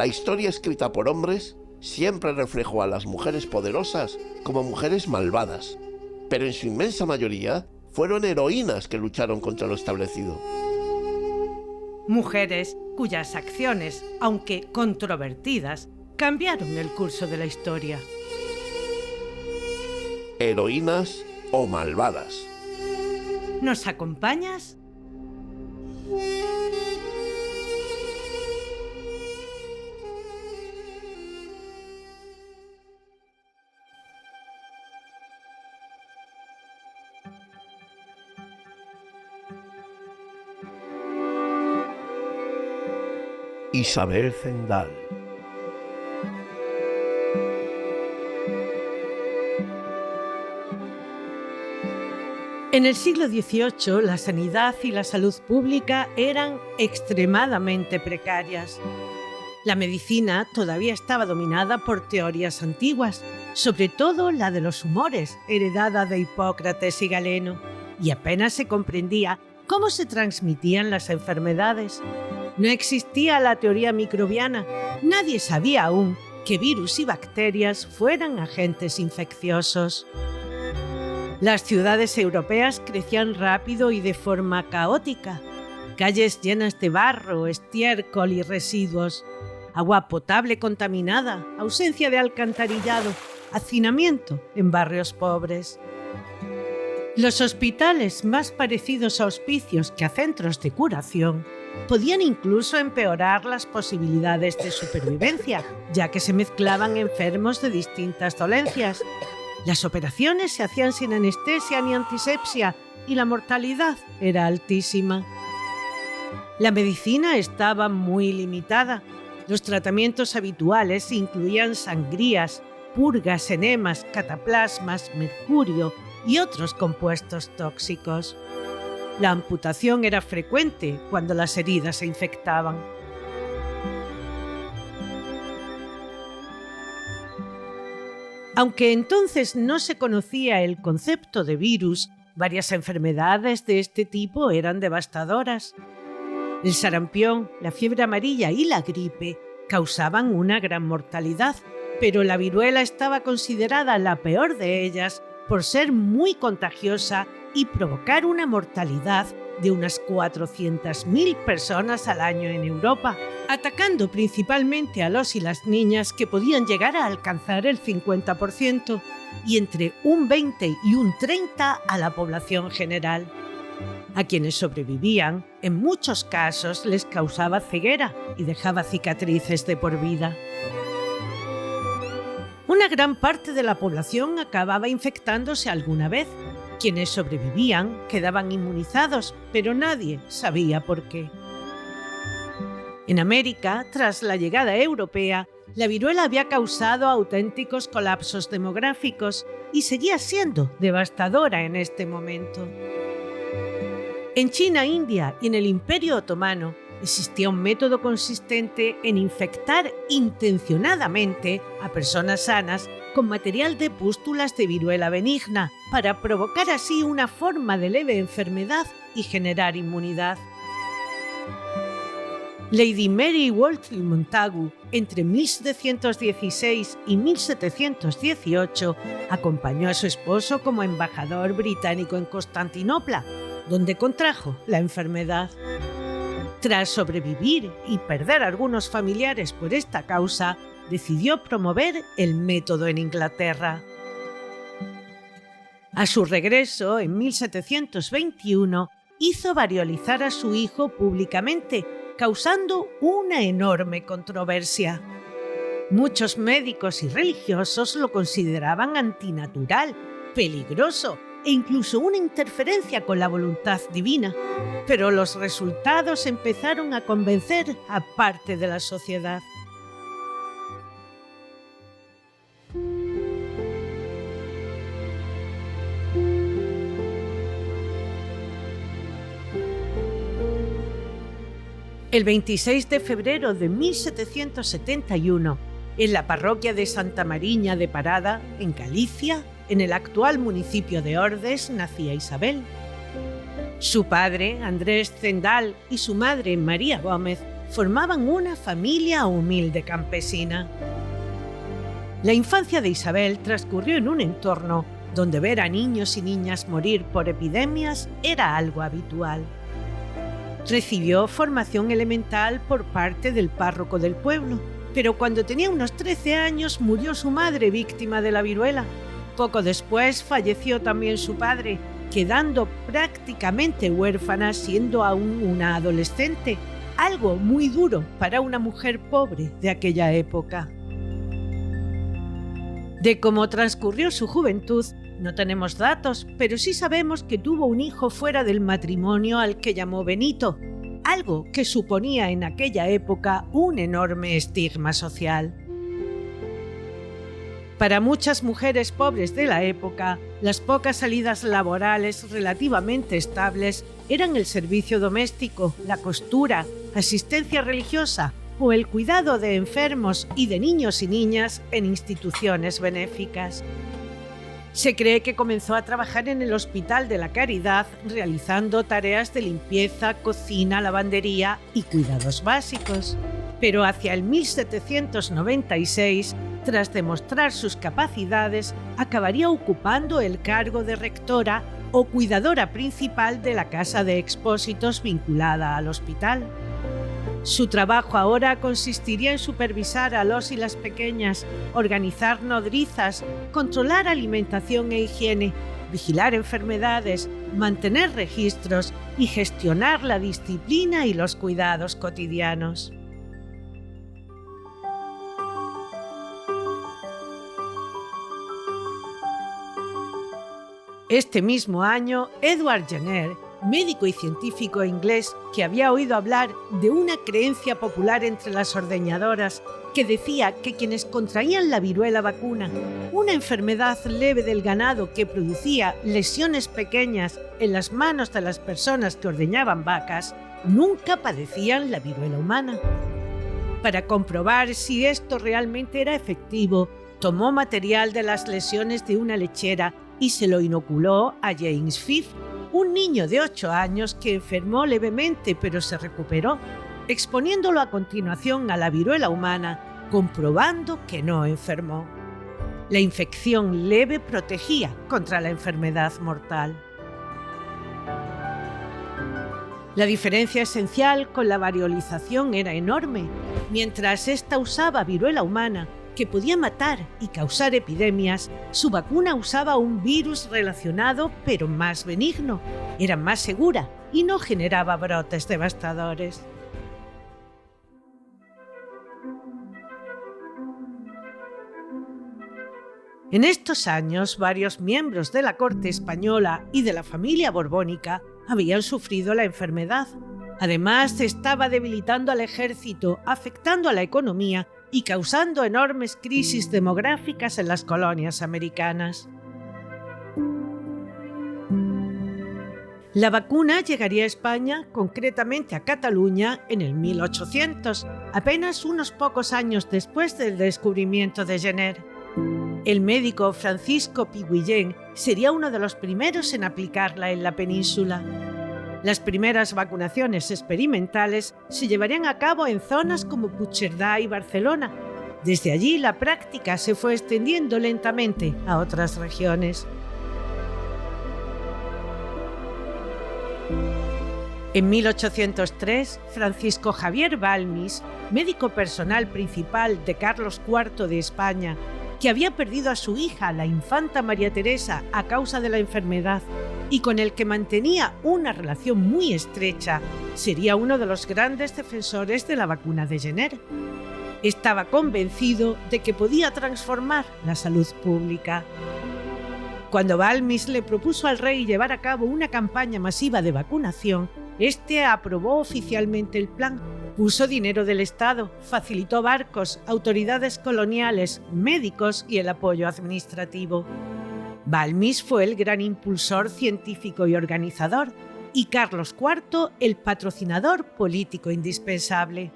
La historia escrita por hombres siempre reflejó a las mujeres poderosas como mujeres malvadas, pero en su inmensa mayoría fueron heroínas que lucharon contra lo establecido. Mujeres cuyas acciones, aunque controvertidas, cambiaron el curso de la historia. Heroínas o malvadas. ¿Nos acompañas? Isabel Zendal. En el siglo XVIII, la sanidad y la salud pública eran extremadamente precarias. La medicina todavía estaba dominada por teorías antiguas, sobre todo la de los humores, heredada de Hipócrates y Galeno, y apenas se comprendía cómo se transmitían las enfermedades. No existía la teoría microbiana. Nadie sabía aún que virus y bacterias fueran agentes infecciosos. Las ciudades europeas crecían rápido y de forma caótica. Calles llenas de barro, estiércol y residuos. Agua potable contaminada, ausencia de alcantarillado, hacinamiento en barrios pobres. Los hospitales, más parecidos a hospicios que a centros de curación, podían incluso empeorar las posibilidades de supervivencia, ya que se mezclaban enfermos de distintas dolencias. Las operaciones se hacían sin anestesia ni antisepsia y la mortalidad era altísima. La medicina estaba muy limitada. Los tratamientos habituales incluían sangrías, purgas, enemas, cataplasmas, mercurio y otros compuestos tóxicos. La amputación era frecuente cuando las heridas se infectaban. Aunque entonces no se conocía el concepto de virus, varias enfermedades de este tipo eran devastadoras. El sarampión, la fiebre amarilla y la gripe causaban una gran mortalidad, pero la viruela estaba considerada la peor de ellas por ser muy contagiosa y provocar una mortalidad de unas 400.000 personas al año en Europa, atacando principalmente a los y las niñas, que podían llegar a alcanzar el 50%, y entre un 20 y un 30% a la población general. A quienes sobrevivían, en muchos casos les causaba ceguera y dejaba cicatrices de por vida. Una gran parte de la población acababa infectándose alguna vez. Quienes sobrevivían quedaban inmunizados, pero nadie sabía por qué. En América, tras la llegada europea, la viruela había causado auténticos colapsos demográficos y seguía siendo devastadora en este momento. En China, India y en el Imperio Otomano existía un método consistente en infectar intencionadamente a personas sanas con material de pústulas de viruela benigna para provocar así una forma de leve enfermedad y generar inmunidad. Lady Mary Wortley Montagu, entre 1716 y 1718, acompañó a su esposo como embajador británico en Constantinopla, donde contrajo la enfermedad. Tras sobrevivir y perder a algunos familiares por esta causa, decidió promover el método en Inglaterra. A su regreso, en 1721, hizo variolizar a su hijo públicamente, causando una enorme controversia. Muchos médicos y religiosos lo consideraban antinatural, peligroso e incluso una interferencia con la voluntad divina, pero los resultados empezaron a convencer a parte de la sociedad. El 26 de febrero de 1771, en la parroquia de Santa Mariña de Parada, en Galicia, en el actual municipio de Ordes, nacía Isabel. Su padre, Andrés Zendal, y su madre, María Gómez, formaban una familia humilde campesina. La infancia de Isabel transcurrió en un entorno donde ver a niños y niñas morir por epidemias era algo habitual. Recibió formación elemental por parte del párroco del pueblo, pero cuando tenía unos 13 años murió su madre víctima de la viruela. Poco después falleció también su padre, quedando prácticamente huérfana siendo aún una adolescente, algo muy duro para una mujer pobre de aquella época. De cómo transcurrió su juventud no tenemos datos, pero sí sabemos que tuvo un hijo fuera del matrimonio al que llamó Benito, algo que suponía en aquella época un enorme estigma social. Para muchas mujeres pobres de la época, las pocas salidas laborales relativamente estables eran el servicio doméstico, la costura, asistencia religiosa o el cuidado de enfermos y de niños y niñas en instituciones benéficas. Se cree que comenzó a trabajar en el Hospital de la Caridad realizando tareas de limpieza, cocina, lavandería y cuidados básicos. Pero hacia el 1796, tras demostrar sus capacidades, acabaría ocupando el cargo de rectora o cuidadora principal de la casa de expósitos vinculada al hospital. Su trabajo ahora consistiría en supervisar a los y las pequeñas, organizar nodrizas, controlar alimentación e higiene, vigilar enfermedades, mantener registros y gestionar la disciplina y los cuidados cotidianos. Este mismo año, Edward Jenner, médico y científico inglés que había oído hablar de una creencia popular entre las ordeñadoras que decía que quienes contraían la viruela vacuna, una enfermedad leve del ganado que producía lesiones pequeñas en las manos de las personas que ordeñaban vacas, nunca padecían la viruela humana. Para comprobar si esto realmente era efectivo, tomó material de las lesiones de una lechera y se lo inoculó a James Fife, un niño de 8 años que enfermó levemente pero se recuperó, exponiéndolo a continuación a la viruela humana, comprobando que no enfermó. La infección leve protegía contra la enfermedad mortal. La diferencia esencial con la variolización era enorme. Mientras ésta usaba viruela humana, que podía matar y causar epidemias, su vacuna usaba un virus relacionado pero más benigno, era más segura y no generaba brotes devastadores. En estos años, varios miembros de la corte española y de la familia borbónica habían sufrido la enfermedad. Además, estaba debilitando al ejército, afectando a la economía y causando enormes crisis demográficas en las colonias americanas. La vacuna llegaría a España, concretamente a Cataluña, en el 1800, apenas unos pocos años después del descubrimiento de Jenner. El médico Francisco Pi Guillén sería uno de los primeros en aplicarla en la península. Las primeras vacunaciones experimentales se llevarían a cabo en zonas como Puigcerdá y Barcelona. Desde allí la práctica se fue extendiendo lentamente a otras regiones. En 1803, Francisco Javier Balmis, médico personal principal de Carlos IV de España, que había perdido a su hija, la infanta María Teresa, a causa de la enfermedad y con el que mantenía una relación muy estrecha, sería uno de los grandes defensores de la vacuna de Jenner. Estaba convencido de que podía transformar la salud pública. Cuando Balmis le propuso al rey llevar a cabo una campaña masiva de vacunación, este aprobó oficialmente el plan. Puso dinero del Estado, facilitó barcos, autoridades coloniales, médicos y el apoyo administrativo. Balmis fue el gran impulsor científico y organizador, y Carlos IV el patrocinador político indispensable.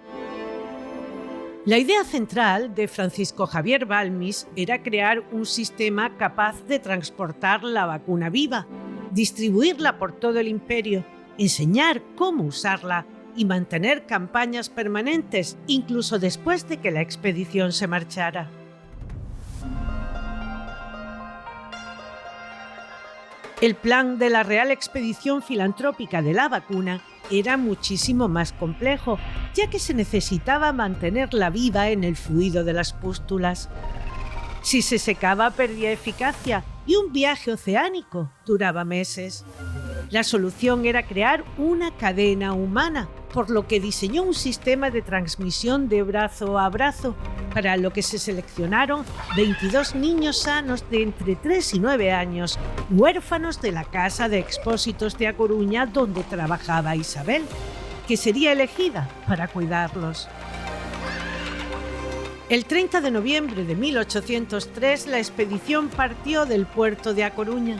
La idea central de Francisco Javier Balmis era crear un sistema capaz de transportar la vacuna viva, distribuirla por todo el imperio, enseñar cómo usarla y mantener campañas permanentes, incluso después de que la expedición se marchara. El plan de la Real Expedición Filantrópica de la Vacuna era muchísimo más complejo, ya que se necesitaba mantenerla viva en el fluido de las pústulas. Si se secaba, perdía eficacia y un viaje oceánico duraba meses. La solución era crear una cadena humana, por lo que diseñó un sistema de transmisión de brazo a brazo, para lo que se seleccionaron 22 niños sanos de entre 3 y 9 años, huérfanos de la Casa de Expósitos de A Coruña donde trabajaba Isabel, que sería elegida para cuidarlos. El 30 de noviembre de 1803 la expedición partió del puerto de A Coruña.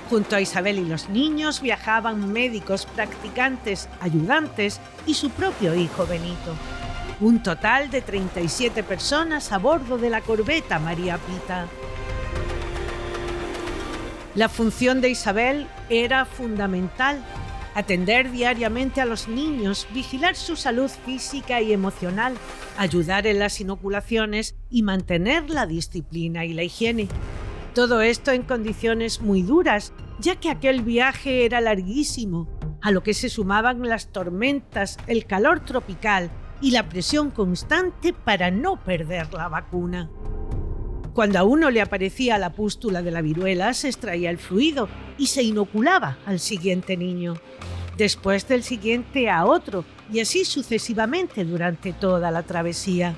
Junto a Isabel y los niños viajaban médicos, practicantes, ayudantes y su propio hijo Benito. Un total de 37 personas a bordo de la corbeta María Pita. La función de Isabel era fundamental: atender diariamente a los niños, vigilar su salud física y emocional, ayudar en las inoculaciones y mantener la disciplina y la higiene. Todo esto en condiciones muy duras, ya que aquel viaje era larguísimo, a lo que se sumaban las tormentas, el calor tropical y la presión constante para no perder la vacuna. Cuando a uno le aparecía la pústula de la viruela, se extraía el fluido y se inoculaba al siguiente niño, después del siguiente a otro, y así sucesivamente durante toda la travesía.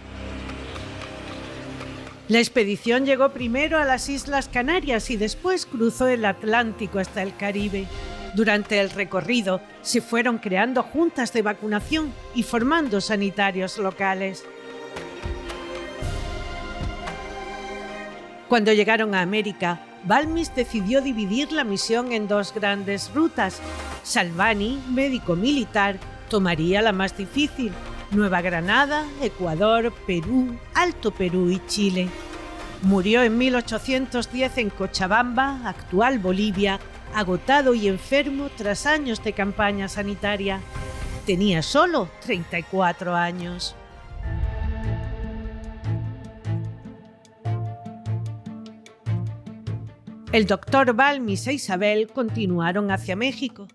La expedición llegó primero a las Islas Canarias y después cruzó el Atlántico hasta el Caribe. Durante el recorrido se fueron creando juntas de vacunación y formando sanitarios locales. Cuando llegaron a América, Balmis decidió dividir la misión en dos grandes rutas. Salvani, médico militar, tomaría la más difícil: Nueva Granada, Ecuador, Perú, Alto Perú y Chile. Murió en 1810 en Cochabamba, actual Bolivia, agotado y enfermo tras años de campaña sanitaria. Tenía solo 34 años. El doctor Balmis e Isabel continuaron hacia México.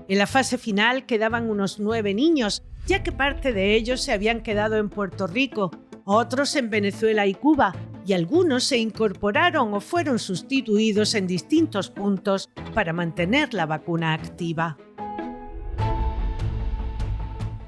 En la fase final quedaban unos 9 niños, ya que parte de ellos se habían quedado en Puerto Rico, otros en Venezuela y Cuba, y algunos se incorporaron o fueron sustituidos en distintos puntos para mantener la vacuna activa.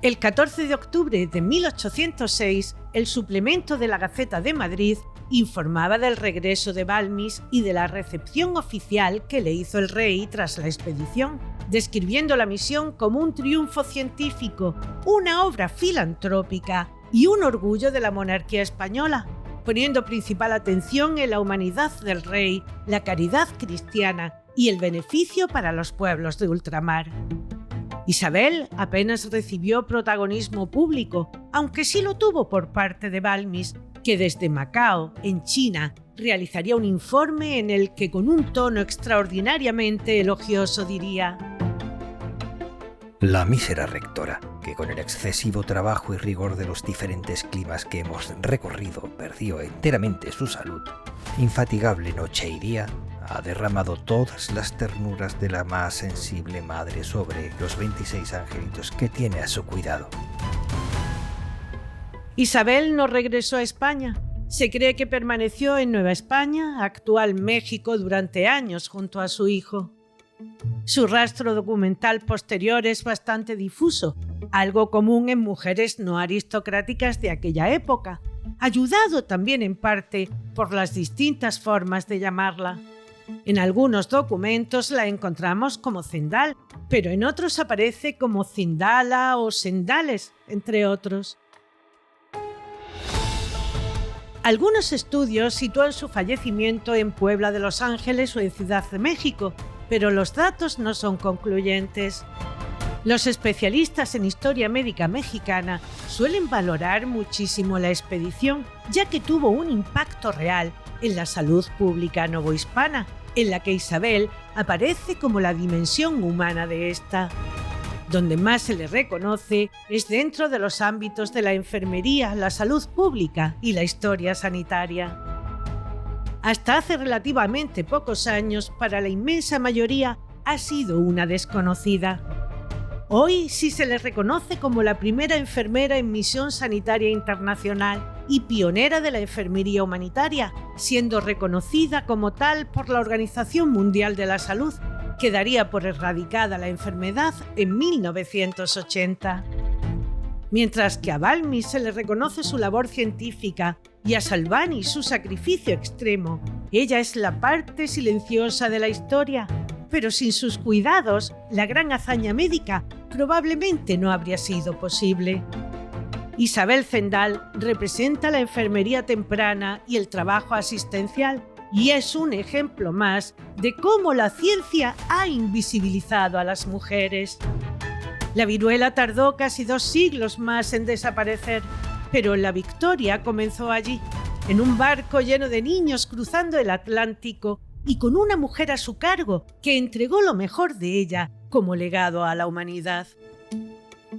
El 14 de octubre de 1806, el suplemento de la Gaceta de Madrid informaba del regreso de Balmis y de la recepción oficial que le hizo el rey tras la expedición, describiendo la misión como un triunfo científico, una obra filantrópica y un orgullo de la monarquía española, poniendo principal atención en la humanidad del rey, la caridad cristiana y el beneficio para los pueblos de ultramar. Isabel apenas recibió protagonismo público, aunque sí lo tuvo por parte de Balmis, que desde Macao, en China, realizaría un informe en el que con un tono extraordinariamente elogioso diría: la mísera rectora, que con el excesivo trabajo y rigor de los diferentes climas que hemos recorrido perdió enteramente su salud, infatigable noche y día, ha derramado todas las ternuras de la más sensible madre sobre los 26 angelitos que tiene a su cuidado. Isabel no regresó a España. Se cree que permaneció en Nueva España, actual México, durante años junto a su hijo. Su rastro documental posterior es bastante difuso, algo común en mujeres no aristocráticas de aquella época, ayudado también en parte por las distintas formas de llamarla. En algunos documentos la encontramos como Zendal, pero en otros aparece como Zindala o Sendales, entre otros. Algunos estudios sitúan su fallecimiento en Puebla de Los Ángeles o en Ciudad de México, pero los datos no son concluyentes. Los especialistas en historia médica mexicana suelen valorar muchísimo la expedición, ya que tuvo un impacto real en la salud pública novohispana, en la que Isabel aparece como la dimensión humana de esta. Donde más se le reconoce es dentro de los ámbitos de la enfermería, la salud pública y la historia sanitaria. Hasta hace relativamente pocos años, para la inmensa mayoría, ha sido una desconocida. Hoy sí se le reconoce como la primera enfermera en misión sanitaria internacional y pionera de la enfermería humanitaria, siendo reconocida como tal por la Organización Mundial de la Salud, que daría por erradicada la enfermedad en 1980. Mientras que a Balmis se le reconoce su labor científica y a Salvani su sacrificio extremo, ella es la parte silenciosa de la historia. Pero sin sus cuidados, la gran hazaña médica probablemente no habría sido posible. Isabel Zendal representa la enfermería temprana y el trabajo asistencial y es un ejemplo más de cómo la ciencia ha invisibilizado a las mujeres. La viruela tardó casi 2 siglos más en desaparecer, pero la victoria comenzó allí, en un barco lleno de niños cruzando el Atlántico y con una mujer a su cargo que entregó lo mejor de ella como legado a la humanidad.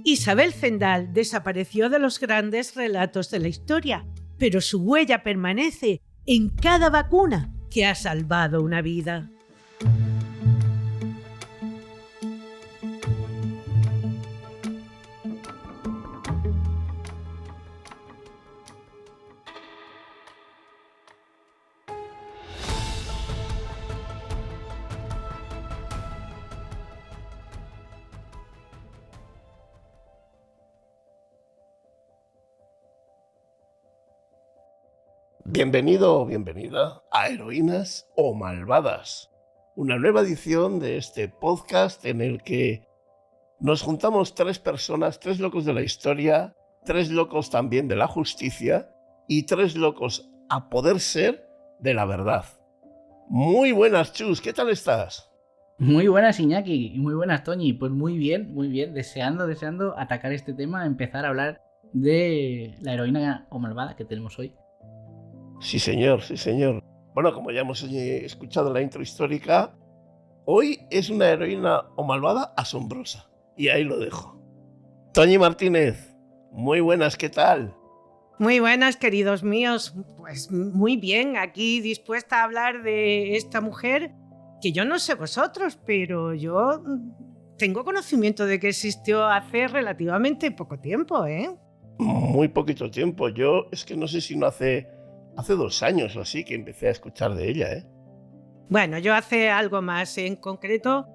Isabel Zendal desapareció de los grandes relatos de la historia, pero su huella permanece en cada vacuna que ha salvado una vida. Bienvenido o bienvenida a Heroínas o Malvadas, una nueva edición de este podcast en el que nos juntamos 3 personas, 3 locos de la historia, 3 locos también de la justicia y 3 locos a poder ser de la verdad. Muy buenas, Chus, ¿qué tal estás? Muy buenas, Iñaki, y muy buenas, Toñi. Pues muy bien, deseando atacar este tema, empezar a hablar de la heroína o malvada que tenemos hoy. Sí, señor, sí, señor. Bueno, como ya hemos escuchado la intro histórica, hoy es una heroína o malvada asombrosa. Y ahí lo dejo. Toñi Martínez, muy buenas, ¿qué tal? Muy buenas, queridos míos. Pues muy bien, aquí dispuesta a hablar de esta mujer que yo no sé vosotros, pero yo tengo conocimiento de que existió hace relativamente poco tiempo, ¿eh? Muy poquito tiempo. Yo es que no sé si no hace 2 años o así que empecé a escuchar de ella, ¿eh? Bueno, yo hace algo más, en concreto,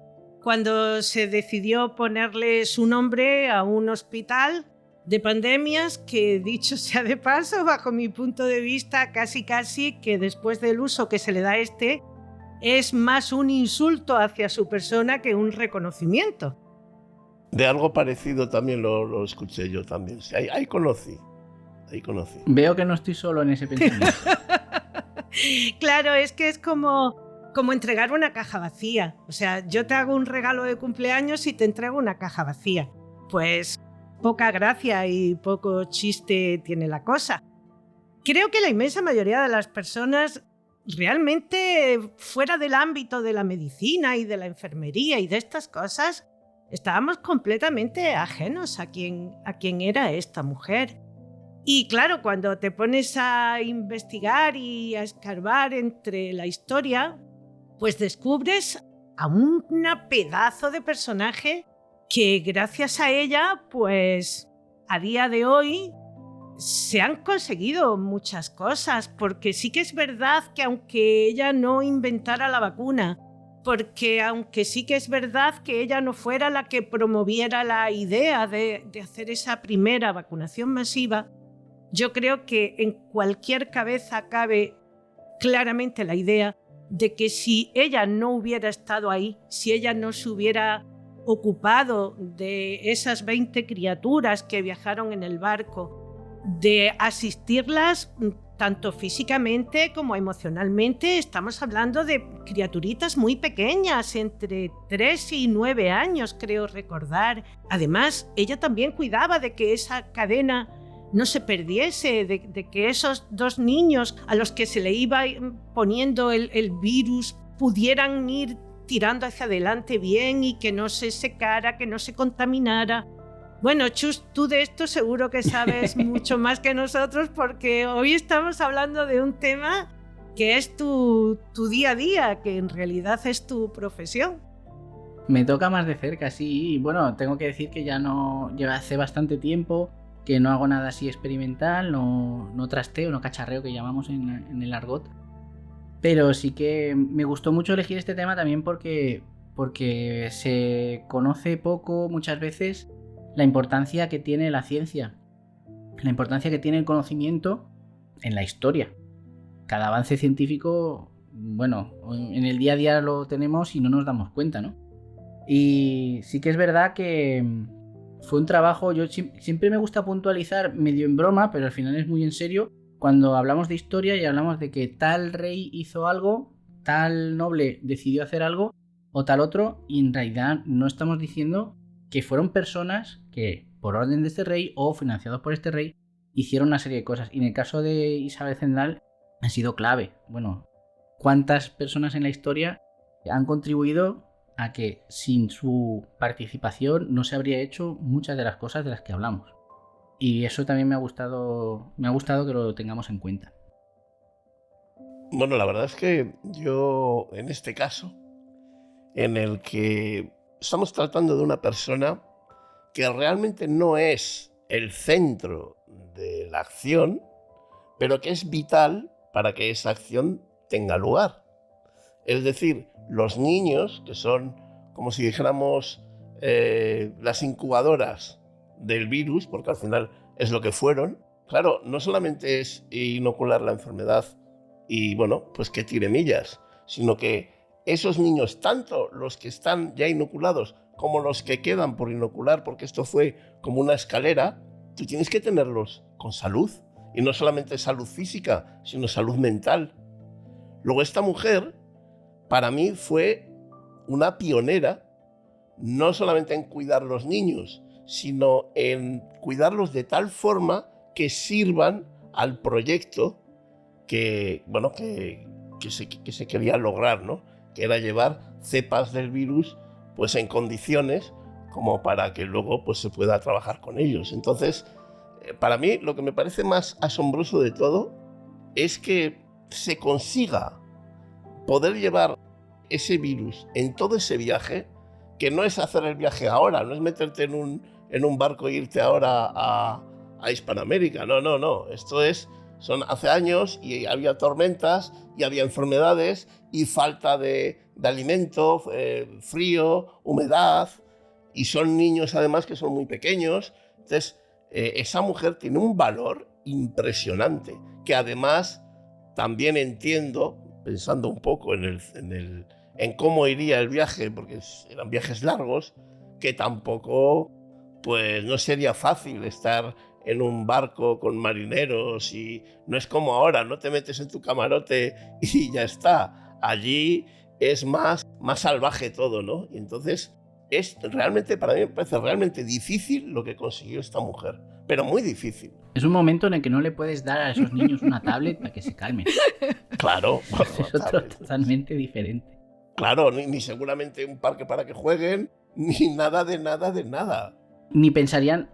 cuando se decidió ponerle su nombre a un hospital de pandemias que, dicho sea de paso, bajo mi punto de vista, casi que después del uso que se le da a es más un insulto hacia su persona que un reconocimiento. De algo parecido también lo escuché yo también. Sí, ahí conocí. Veo que no estoy solo en ese pensamiento. Claro, es que es como entregar una caja vacía. O sea, yo te hago un regalo de cumpleaños y te entrego una caja vacía. Pues poca gracia y poco chiste tiene la cosa. Creo que la inmensa mayoría de las personas realmente fuera del ámbito de la medicina y de la enfermería y de estas cosas, estábamos completamente ajenos a quién era esta mujer. Y claro, cuando te pones a investigar y a escarbar entre la historia, pues descubres a una pedazo de personaje que gracias a ella, pues a día de hoy se han conseguido muchas cosas, porque sí que es verdad que aunque ella no inventara la vacuna, porque aunque sí que es verdad que ella no fuera la que promoviera la idea de hacer esa primera vacunación masiva, yo creo que en cualquier cabeza cabe claramente la idea de que si ella no hubiera estado ahí, si ella no se hubiera ocupado de esas 20 criaturas que viajaron en el barco, de asistirlas tanto físicamente como emocionalmente, estamos hablando de criaturitas muy pequeñas, entre 3 y 9 años, creo recordar. Además, ella también cuidaba de que esa cadena no se perdiese, de que esos 2 niños a los que se le iba poniendo el virus pudieran ir tirando hacia adelante bien y que no se secara, que no se contaminara. Bueno, Chus, tú de esto seguro que sabes mucho más que nosotros, porque hoy estamos hablando de un tema que es tu día a día, que en realidad es tu profesión. Me toca más de cerca, sí. Y bueno, tengo que decir que ya no lleva hace bastante tiempo que no hago nada así experimental, no trasteo, no cacharreo que llamamos en el argot. Pero sí que me gustó mucho elegir este tema también porque se conoce poco muchas veces la importancia que tiene la ciencia, la importancia que tiene el conocimiento en la historia. Cada avance científico, bueno, en el día a día lo tenemos y no nos damos cuenta, ¿no? Y sí que es verdad que fue un trabajo, yo siempre me gusta puntualizar medio en broma, pero al final es muy en serio, cuando hablamos de historia y hablamos de que tal rey hizo algo, tal noble decidió hacer algo, o tal otro, y en realidad no estamos diciendo que fueron personas que, por orden de este rey o financiados por este rey, hicieron una serie de cosas. Y en el caso de Isabel Zendal ha sido clave. Bueno, ¿cuántas personas en la historia han contribuido a que sin su participación no se habría hecho muchas de las cosas de las que hablamos? Y eso también me ha gustado que lo tengamos en cuenta. Bueno, la verdad es que yo, en este caso, en el que estamos tratando de una persona que realmente no es el centro de la acción, pero que es vital para que esa acción tenga lugar. Es decir, los niños, que son como si dijéramos las incubadoras del virus, porque al final es lo que fueron. Claro, no solamente es inocular la enfermedad y, bueno, pues que tire millas, sino que esos niños, tanto los que están ya inoculados como los que quedan por inocular, porque esto fue como una escalera, tú tienes que tenerlos con salud, y no solamente salud física, sino salud mental. Luego, esta mujer, para mí, fue una pionera, no solamente en cuidar los niños, sino en cuidarlos de tal forma que sirvan al proyecto que se quería lograr, ¿no? Que era llevar cepas del virus pues en condiciones como para que luego pues se pueda trabajar con ellos. Entonces, para mí lo que me parece más asombroso de todo es que se consiga poder llevar ese virus en todo ese viaje, que no es hacer el viaje ahora, no es meterte en un barco e irte ahora a Hispanoamérica, no, esto son hace años y había tormentas y había enfermedades y falta de alimento, frío, humedad, y son niños además que son muy pequeños. Entonces, esa mujer tiene un valor impresionante, que además también entiendo, pensando un poco en cómo iría el viaje, porque eran viajes largos, que tampoco, pues no sería fácil estar en un barco con marineros, y no es como ahora, no te metes en tu camarote y ya está. Allí es más salvaje todo, ¿no? Y entonces es realmente, para mí me parece realmente difícil lo que consiguió esta mujer, pero muy difícil. Es un momento en el que no le puedes dar a esos niños una tablet para que se calmen. Claro. Bueno, es otro totalmente diferente. Claro, ni seguramente un parque para que jueguen, ni nada de nada. Ni pensarían,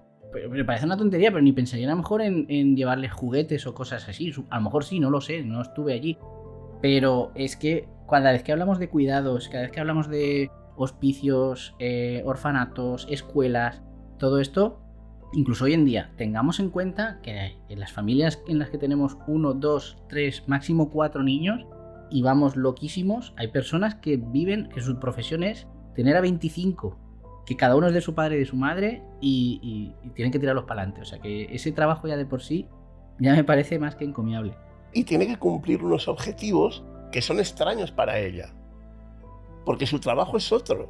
me parece una tontería, pero ni pensarían a lo mejor en llevarles juguetes o cosas así. A lo mejor sí, no lo sé, no estuve allí. Pero es que cada vez que hablamos de cuidados, cada vez que hablamos de hospicios, orfanatos, escuelas, todo esto, incluso hoy en día, tengamos en cuenta que en las familias en las que tenemos 1, 2, 3, máximo 4 niños y vamos loquísimos, hay personas que viven, que su profesión es tener a 25, que cada uno es de su padre y de su madre y tienen que tirarlos para adelante. O sea que ese trabajo ya de por sí ya me parece más que encomiable. Y tiene que cumplir unos objetivos que son extraños para ella, porque su trabajo es otro.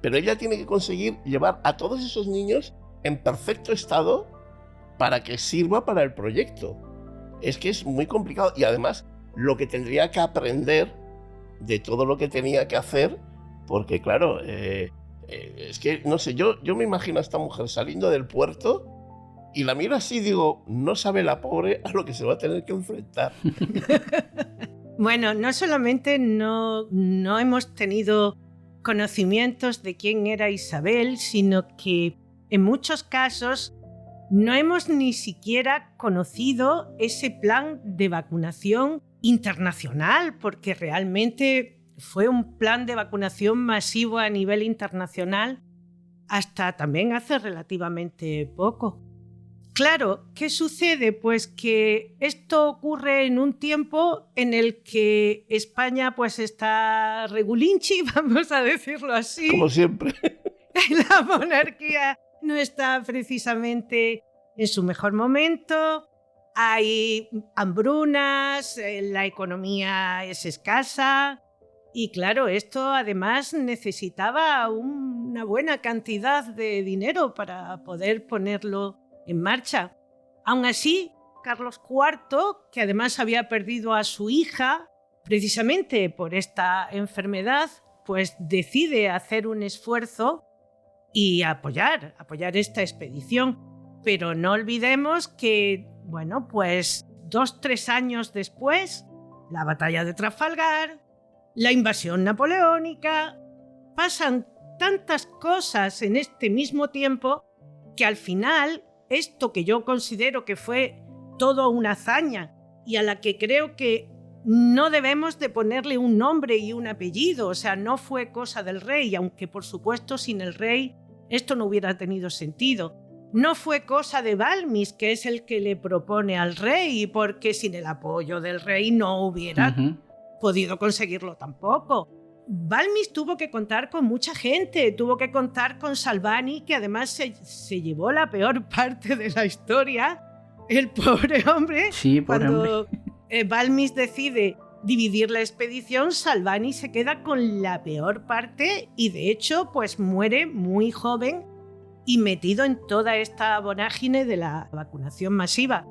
Pero ella tiene que conseguir llevar a todos esos niños en perfecto estado para que sirva para el proyecto. Es que es muy complicado, y además lo que tendría que aprender de todo lo que tenía que hacer, porque claro, es que no sé, yo me imagino a esta mujer saliendo del puerto y la miro así y digo, no sabe la pobre a lo que se va a tener que enfrentar. Bueno, no solamente no hemos tenido conocimientos de quién era Isabel, sino que en muchos casos no hemos ni siquiera conocido ese plan de vacunación internacional, porque realmente fue un plan de vacunación masivo a nivel internacional hasta también hace relativamente poco. Claro, ¿qué sucede? Pues que esto ocurre en un tiempo en el que España pues está regulinchi, vamos a decirlo así. Como siempre. La monarquía no está precisamente en su mejor momento, hay hambrunas, la economía es escasa y claro, esto además necesitaba una buena cantidad de dinero para poder ponerlo en marcha. Aún así, Carlos IV, que además había perdido a su hija precisamente por esta enfermedad, pues decide hacer un esfuerzo y apoyar esta expedición. Pero no olvidemos que, bueno, pues 2-3 años después, la batalla de Trafalgar, la invasión napoleónica, pasan tantas cosas en este mismo tiempo que al final esto que yo considero que fue todo una hazaña y a la que creo que no debemos de ponerle un nombre y un apellido, o sea, no fue cosa del rey, aunque por supuesto sin el rey esto no hubiera tenido sentido. No fue cosa de Balmis, que es el que le propone al rey, porque sin el apoyo del rey no hubiera podido conseguirlo tampoco. Balmis tuvo que contar con mucha gente, tuvo que contar con Salvani, que además se llevó la peor parte de la historia, el pobre hombre. Sí, pobre cuando Balmis decide dividir la expedición, Salvani se queda con la peor parte y de hecho pues muere muy joven y metido en toda esta vorágine de la vacunación masiva.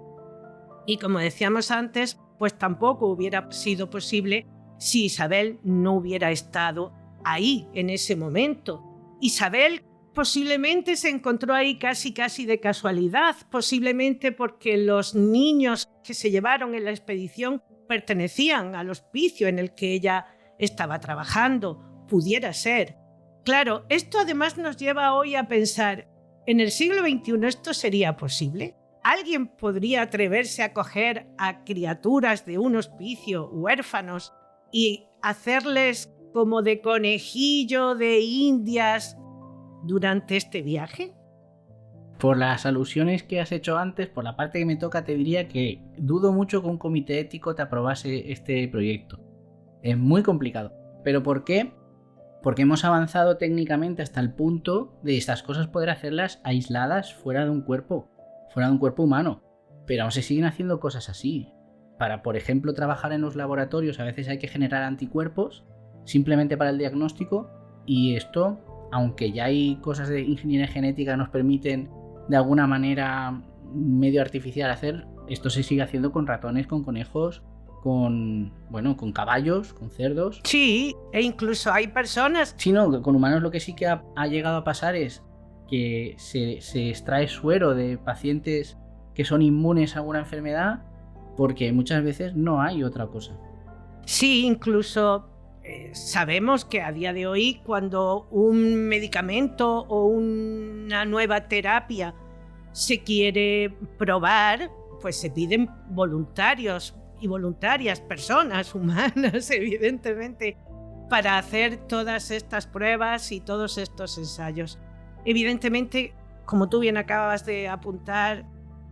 Y como decíamos antes, pues tampoco hubiera sido posible si Isabel no hubiera estado ahí en ese momento. Isabel posiblemente se encontró ahí casi de casualidad, posiblemente porque los niños que se llevaron en la expedición pertenecían al hospicio en el que ella estaba trabajando, pudiera ser. Claro, esto además nos lleva hoy a pensar, ¿en el siglo XXI esto sería posible? ¿Alguien podría atreverse a coger a criaturas de un hospicio huérfanos y hacerles como de conejillo de indias durante este viaje? Por las alusiones que has hecho antes, por la parte que me toca, te diría que dudo mucho que un comité ético te aprobase este proyecto. Es muy complicado. ¿Pero por qué? Porque hemos avanzado técnicamente hasta el punto de estas cosas poder hacerlas aisladas fuera de un cuerpo humano. Pero aún se siguen haciendo cosas así. Para, por ejemplo, trabajar en los laboratorios a veces hay que generar anticuerpos simplemente para el diagnóstico, y esto, aunque ya hay cosas de ingeniería genética que nos permiten de alguna manera medio artificial hacer, esto se sigue haciendo con ratones, con conejos, con caballos, con cerdos. Sí, e incluso hay personas... Sí, no, con humanos lo que sí que ha llegado a pasar es que se extrae suero de pacientes que son inmunes a alguna enfermedad, porque muchas veces no hay otra cosa. Sí, incluso sabemos que a día de hoy, cuando un medicamento o una nueva terapia se quiere probar, pues se piden voluntarios y voluntarias, personas humanas, evidentemente, para hacer todas estas pruebas y todos estos ensayos. Evidentemente, como tú bien acabas de apuntar,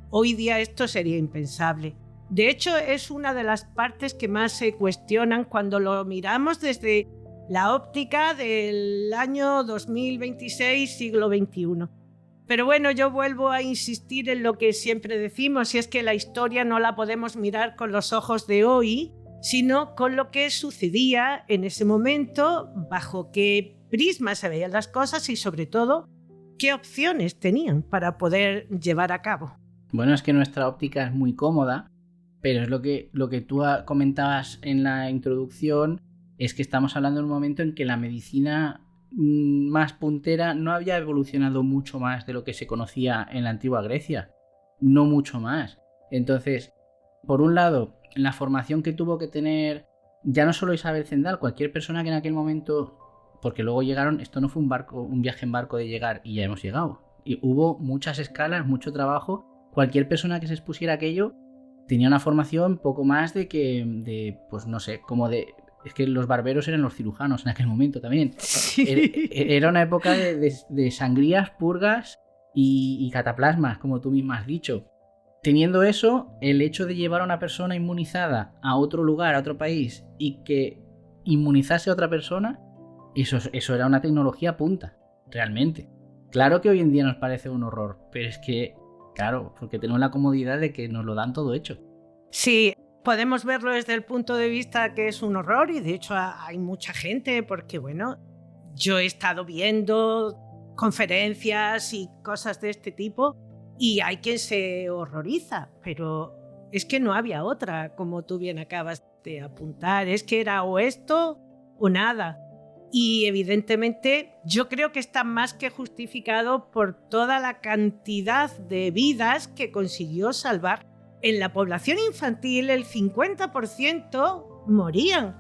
hoy día esto sería impensable. De hecho, es una de las partes que más se cuestionan cuando lo miramos desde la óptica del año 2026, siglo XXI. Pero bueno, yo vuelvo a insistir en lo que siempre decimos, y es que la historia no la podemos mirar con los ojos de hoy, sino con lo que sucedía en ese momento, bajo qué prisma se veían las cosas y sobre todo, qué opciones tenían para poder llevar a cabo. Bueno, es que nuestra óptica es muy cómoda, pero es lo que tú comentabas en la introducción, es que estamos hablando de un momento en que la medicina más puntera no había evolucionado mucho más de lo que se conocía en la antigua Grecia, no mucho más. Entonces, por un lado, la formación que tuvo que tener ya no solo Isabel Zendal, cualquier persona que en aquel momento, porque luego llegaron, esto no fue un viaje en barco de llegar y ya hemos llegado. Y hubo muchas escalas, mucho trabajo. Cualquier persona que se expusiera a aquello tenía una formación poco más pues no sé, como de... Es que los barberos eran los cirujanos en aquel momento también. Sí. Era una época de sangrías, purgas y cataplasmas, como tú misma has dicho. Teniendo eso, el hecho de llevar a una persona inmunizada a otro lugar, a otro país, y que inmunizase a otra persona, eso era una tecnología punta, realmente. Claro que hoy en día nos parece un horror, pero es que, claro, porque tenemos la comodidad de que nos lo dan todo hecho. Sí, podemos verlo desde el punto de vista que es un horror y de hecho hay mucha gente porque, bueno, yo he estado viendo conferencias y cosas de este tipo y hay quien se horroriza, pero es que no había otra, como tú bien acabas de apuntar, es que era o esto o nada. Y evidentemente yo creo que está más que justificado por toda la cantidad de vidas que consiguió salvar. En la población infantil el 50% morían,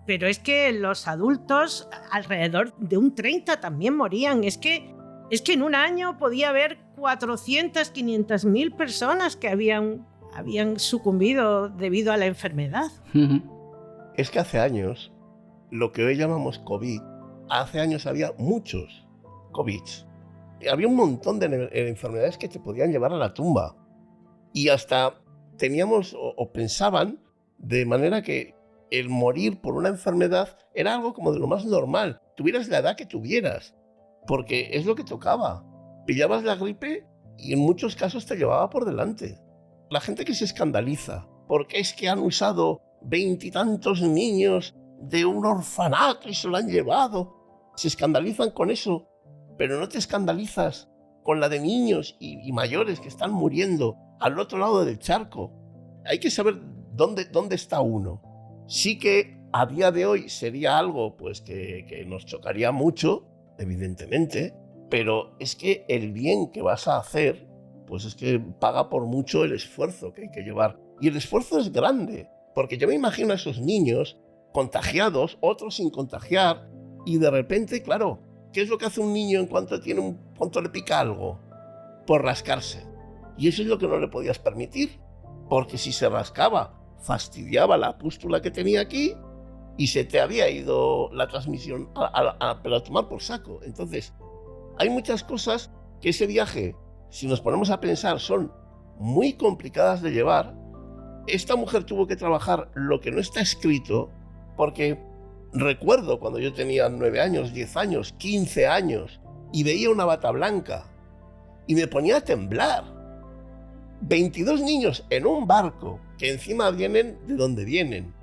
pero es que los adultos alrededor de un 30% también morían. Es que en un año podía haber 400, 500.000 personas que habían sucumbido debido a la enfermedad. Es que hace años, lo que hoy llamamos COVID, hace años había muchos COVID. Había un montón de enfermedades que te podían llevar a la tumba. Y hasta teníamos o pensaban de manera que el morir por una enfermedad era algo como de lo más normal. Tuvieras la edad que tuvieras, porque es lo que tocaba. Pillabas la gripe y en muchos casos te llevaba por delante. La gente que se escandaliza, porque es que han usado 20 y tantos niños de un orfanato y se lo han llevado. Se escandalizan con eso, pero no te escandalizas con la de niños y mayores que están muriendo al otro lado del charco. Hay que saber dónde está uno. Sí que a día de hoy sería algo pues que nos chocaría mucho, evidentemente, pero es que el bien que vas a hacer, pues es que paga por mucho el esfuerzo que hay que llevar. Y el esfuerzo es grande, porque yo me imagino a esos niños contagiados, otros sin contagiar, y de repente, claro, ¿qué es lo que hace un niño en cuanto le pica algo? Por rascarse. Y eso es lo que no le podías permitir, porque si se rascaba, fastidiaba la pústula que tenía aquí y se te había ido la transmisión a tomar por saco. Entonces, hay muchas cosas que ese viaje, si nos ponemos a pensar, son muy complicadas de llevar. Esta mujer tuvo que trabajar lo que no está escrito, porque recuerdo cuando yo tenía 9 años, 10 años, 15 años, y veía una bata blanca y me ponía a temblar. 22 niños en un barco, que encima vienen de donde vienen.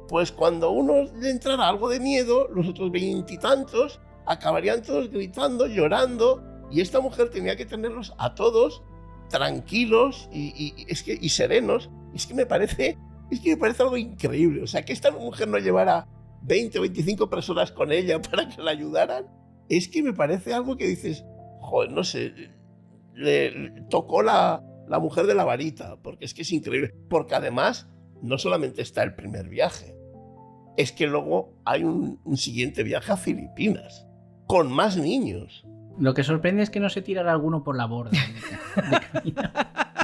Pues cuando uno le entrara algo de miedo, los otros 20 y tantos acabarían todos gritando, llorando, y esta mujer tenía que tenerlos a todos tranquilos y serenos. Es que me parece algo increíble. O sea, que esta mujer no llevara 20 o 25 personas con ella para que la ayudaran, es que me parece algo que dices, joder, no sé, le tocó la mujer de la varita, porque es que es increíble. Porque además, no solamente está el primer viaje, es que luego hay un siguiente viaje a Filipinas, con más niños. Lo que sorprende es que no se tirara alguno por la borda.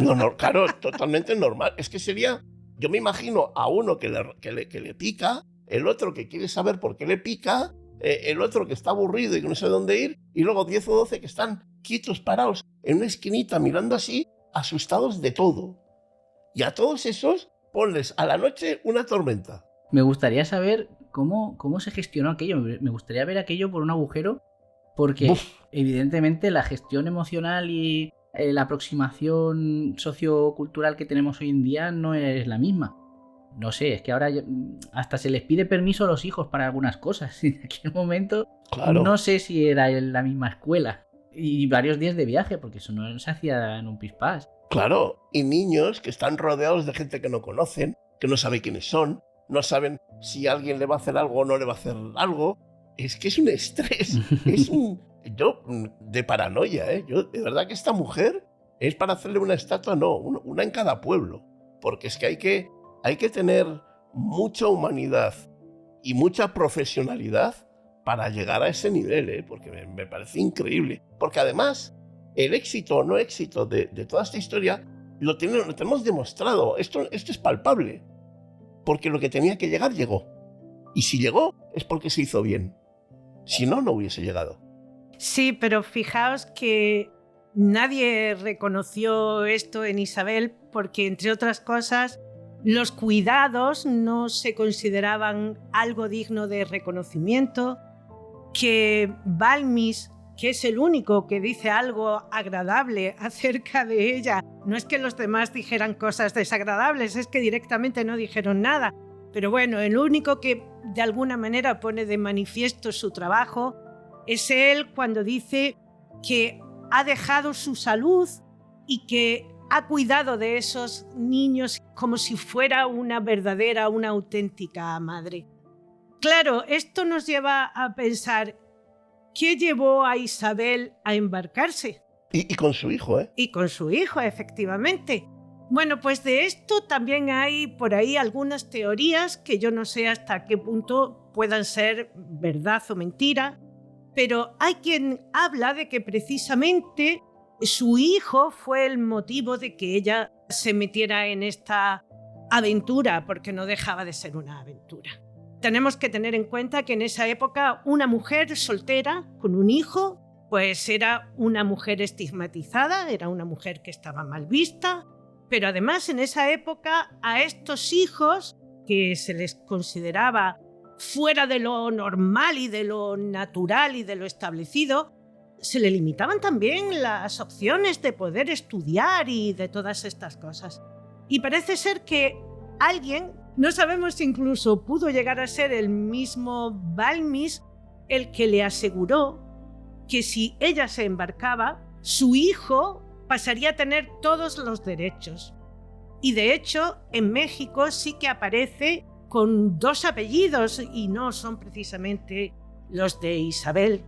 No, claro, totalmente normal. Es que sería, yo me imagino a uno que le pica, el otro que quiere saber por qué le pica, el otro que está aburrido y que no sabe dónde ir, y luego 10 o 12 que están quietos, parados, en una esquinita, mirando así, asustados de todo. Y a todos esos, ponles a la noche una tormenta. Me gustaría saber cómo se gestionó aquello. Me gustaría ver aquello por un agujero, porque evidentemente la gestión emocional y la aproximación sociocultural que tenemos hoy en día no es la misma. No sé, es que ahora hasta se les pide permiso a los hijos para algunas cosas. En aquel momento, claro. No sé si era en la misma escuela. Y varios días de viaje, porque eso no se hacía en un pispás. Claro, y niños que están rodeados de gente que no conocen, que no saben quiénes son, no saben si alguien le va a hacer algo o no le va a hacer algo. Es que es un estrés, de paranoia, ¿eh? De verdad que esta mujer es para hacerle una estatua, no, una en cada pueblo, porque es que hay que tener mucha humanidad y mucha profesionalidad para llegar a ese nivel, porque me parece increíble. Porque además, el éxito o no éxito de toda esta historia lo tenemos demostrado. Esto es palpable. Porque lo que tenía que llegar, llegó. Y si llegó, es porque se hizo bien. Si no, no hubiese llegado. Sí, pero fijaos que nadie reconoció esto en Isabel porque, entre otras cosas, los cuidados no se consideraban algo digno de reconocimiento, que Balmis, que es el único que dice algo agradable acerca de ella, no es que los demás dijeran cosas desagradables, es que directamente no dijeron nada, pero bueno, el único que de alguna manera pone de manifiesto su trabajo es él cuando dice que ha dejado su salud y que ha cuidado de esos niños como si fuera una verdadera, una auténtica madre. Claro, esto nos lleva a pensar, ¿qué llevó a Isabel a embarcarse? Y con su hijo, ¿eh? Y con su hijo, efectivamente. Bueno, pues de esto también hay por ahí algunas teorías que yo no sé hasta qué punto puedan ser verdad o mentira, pero hay quien habla de que precisamente su hijo fue el motivo de que ella se metiera en esta aventura, porque no dejaba de ser una aventura. Tenemos que tener en cuenta que en esa época una mujer soltera con un hijo, pues era una mujer estigmatizada, era una mujer que estaba mal vista, pero además en esa época a estos hijos que se les consideraba fuera de lo normal y de lo natural y de lo establecido, se le limitaban también las opciones de poder estudiar y de todas estas cosas. Y parece ser que alguien, no sabemos si incluso pudo llegar a ser el mismo Balmis, el que le aseguró que si ella se embarcaba, su hijo pasaría a tener todos los derechos. Y de hecho, en México sí que aparece con 2 apellidos y no son precisamente los de Isabel.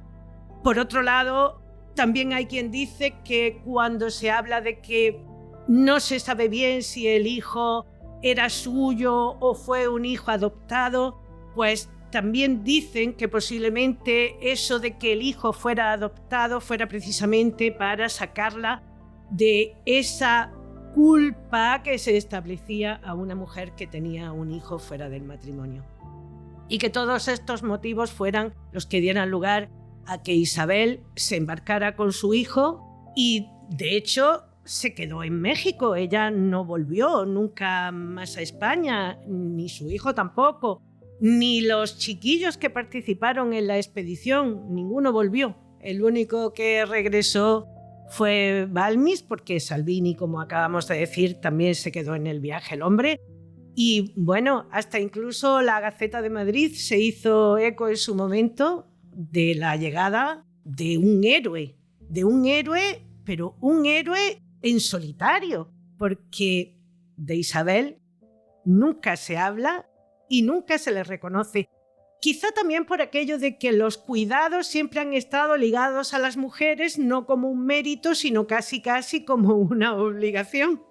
Por otro lado, también hay quien dice que cuando se habla de que no se sabe bien si el hijo era suyo o fue un hijo adoptado, pues también dicen que posiblemente eso de que el hijo fuera adoptado fuera precisamente para sacarla de esa culpa que se establecía a una mujer que tenía un hijo fuera del matrimonio. Y que todos estos motivos fueran los que dieran lugar a que Isabel se embarcara con su hijo y, de hecho, se quedó en México. Ella no volvió nunca más a España, ni su hijo tampoco, ni los chiquillos que participaron en la expedición, ninguno volvió. El único que regresó fue Balmis, porque Salvini, como acabamos de decir, también se quedó en el viaje el hombre. Y bueno, hasta incluso la Gaceta de Madrid se hizo eco en su momento de la llegada de un héroe, pero un héroe en solitario, porque de Isabel nunca se habla y nunca se le reconoce. Quizá también por aquello de que los cuidados siempre han estado ligados a las mujeres, no como un mérito, sino casi como una obligación.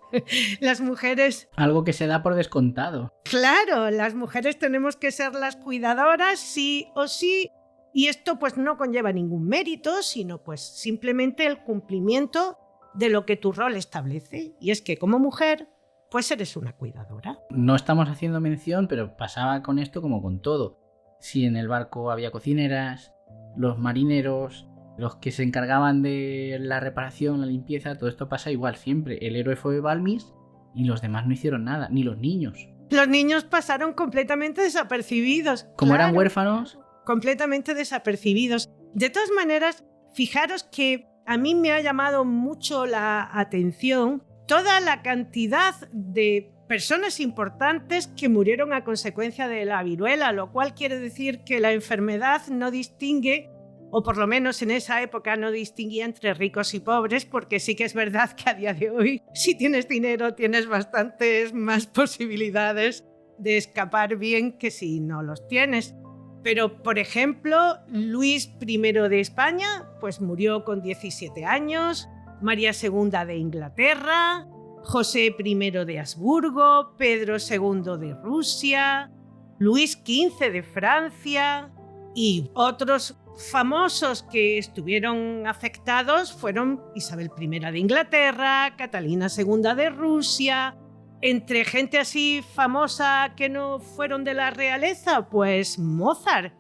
Las mujeres... Algo que se da por descontado. Claro, las mujeres tenemos que ser las cuidadoras, sí o sí, y esto pues no conlleva ningún mérito, sino pues simplemente el cumplimiento de lo que tu rol establece. Y es que como mujer, pues eres una cuidadora. No estamos haciendo mención, pero pasaba con esto como con todo. Si en el barco había cocineras, los marineros, los que se encargaban de la reparación, la limpieza, todo esto pasa igual siempre. El héroe fue Balmis y los demás no hicieron nada, ni los niños. Los niños pasaron completamente desapercibidos. Como claro, eran huérfanos... completamente desapercibidos. De todas maneras, fijaros que a mí me ha llamado mucho la atención toda la cantidad de personas importantes que murieron a consecuencia de la viruela, lo cual quiere decir que la enfermedad no distingue, o por lo menos en esa época no distinguía entre ricos y pobres, porque sí que es verdad que a día de hoy, si tienes dinero, tienes bastantes más posibilidades de escapar bien que si no los tienes. Pero, por ejemplo, Luis I de España pues murió con 17 años, María II de Inglaterra, José I de Habsburgo, Pedro II de Rusia, Luis XV de Francia y otros famosos que estuvieron afectados fueron Isabel I de Inglaterra, Catalina II de Rusia. Entre gente así famosa que no fueron de la realeza, pues Mozart,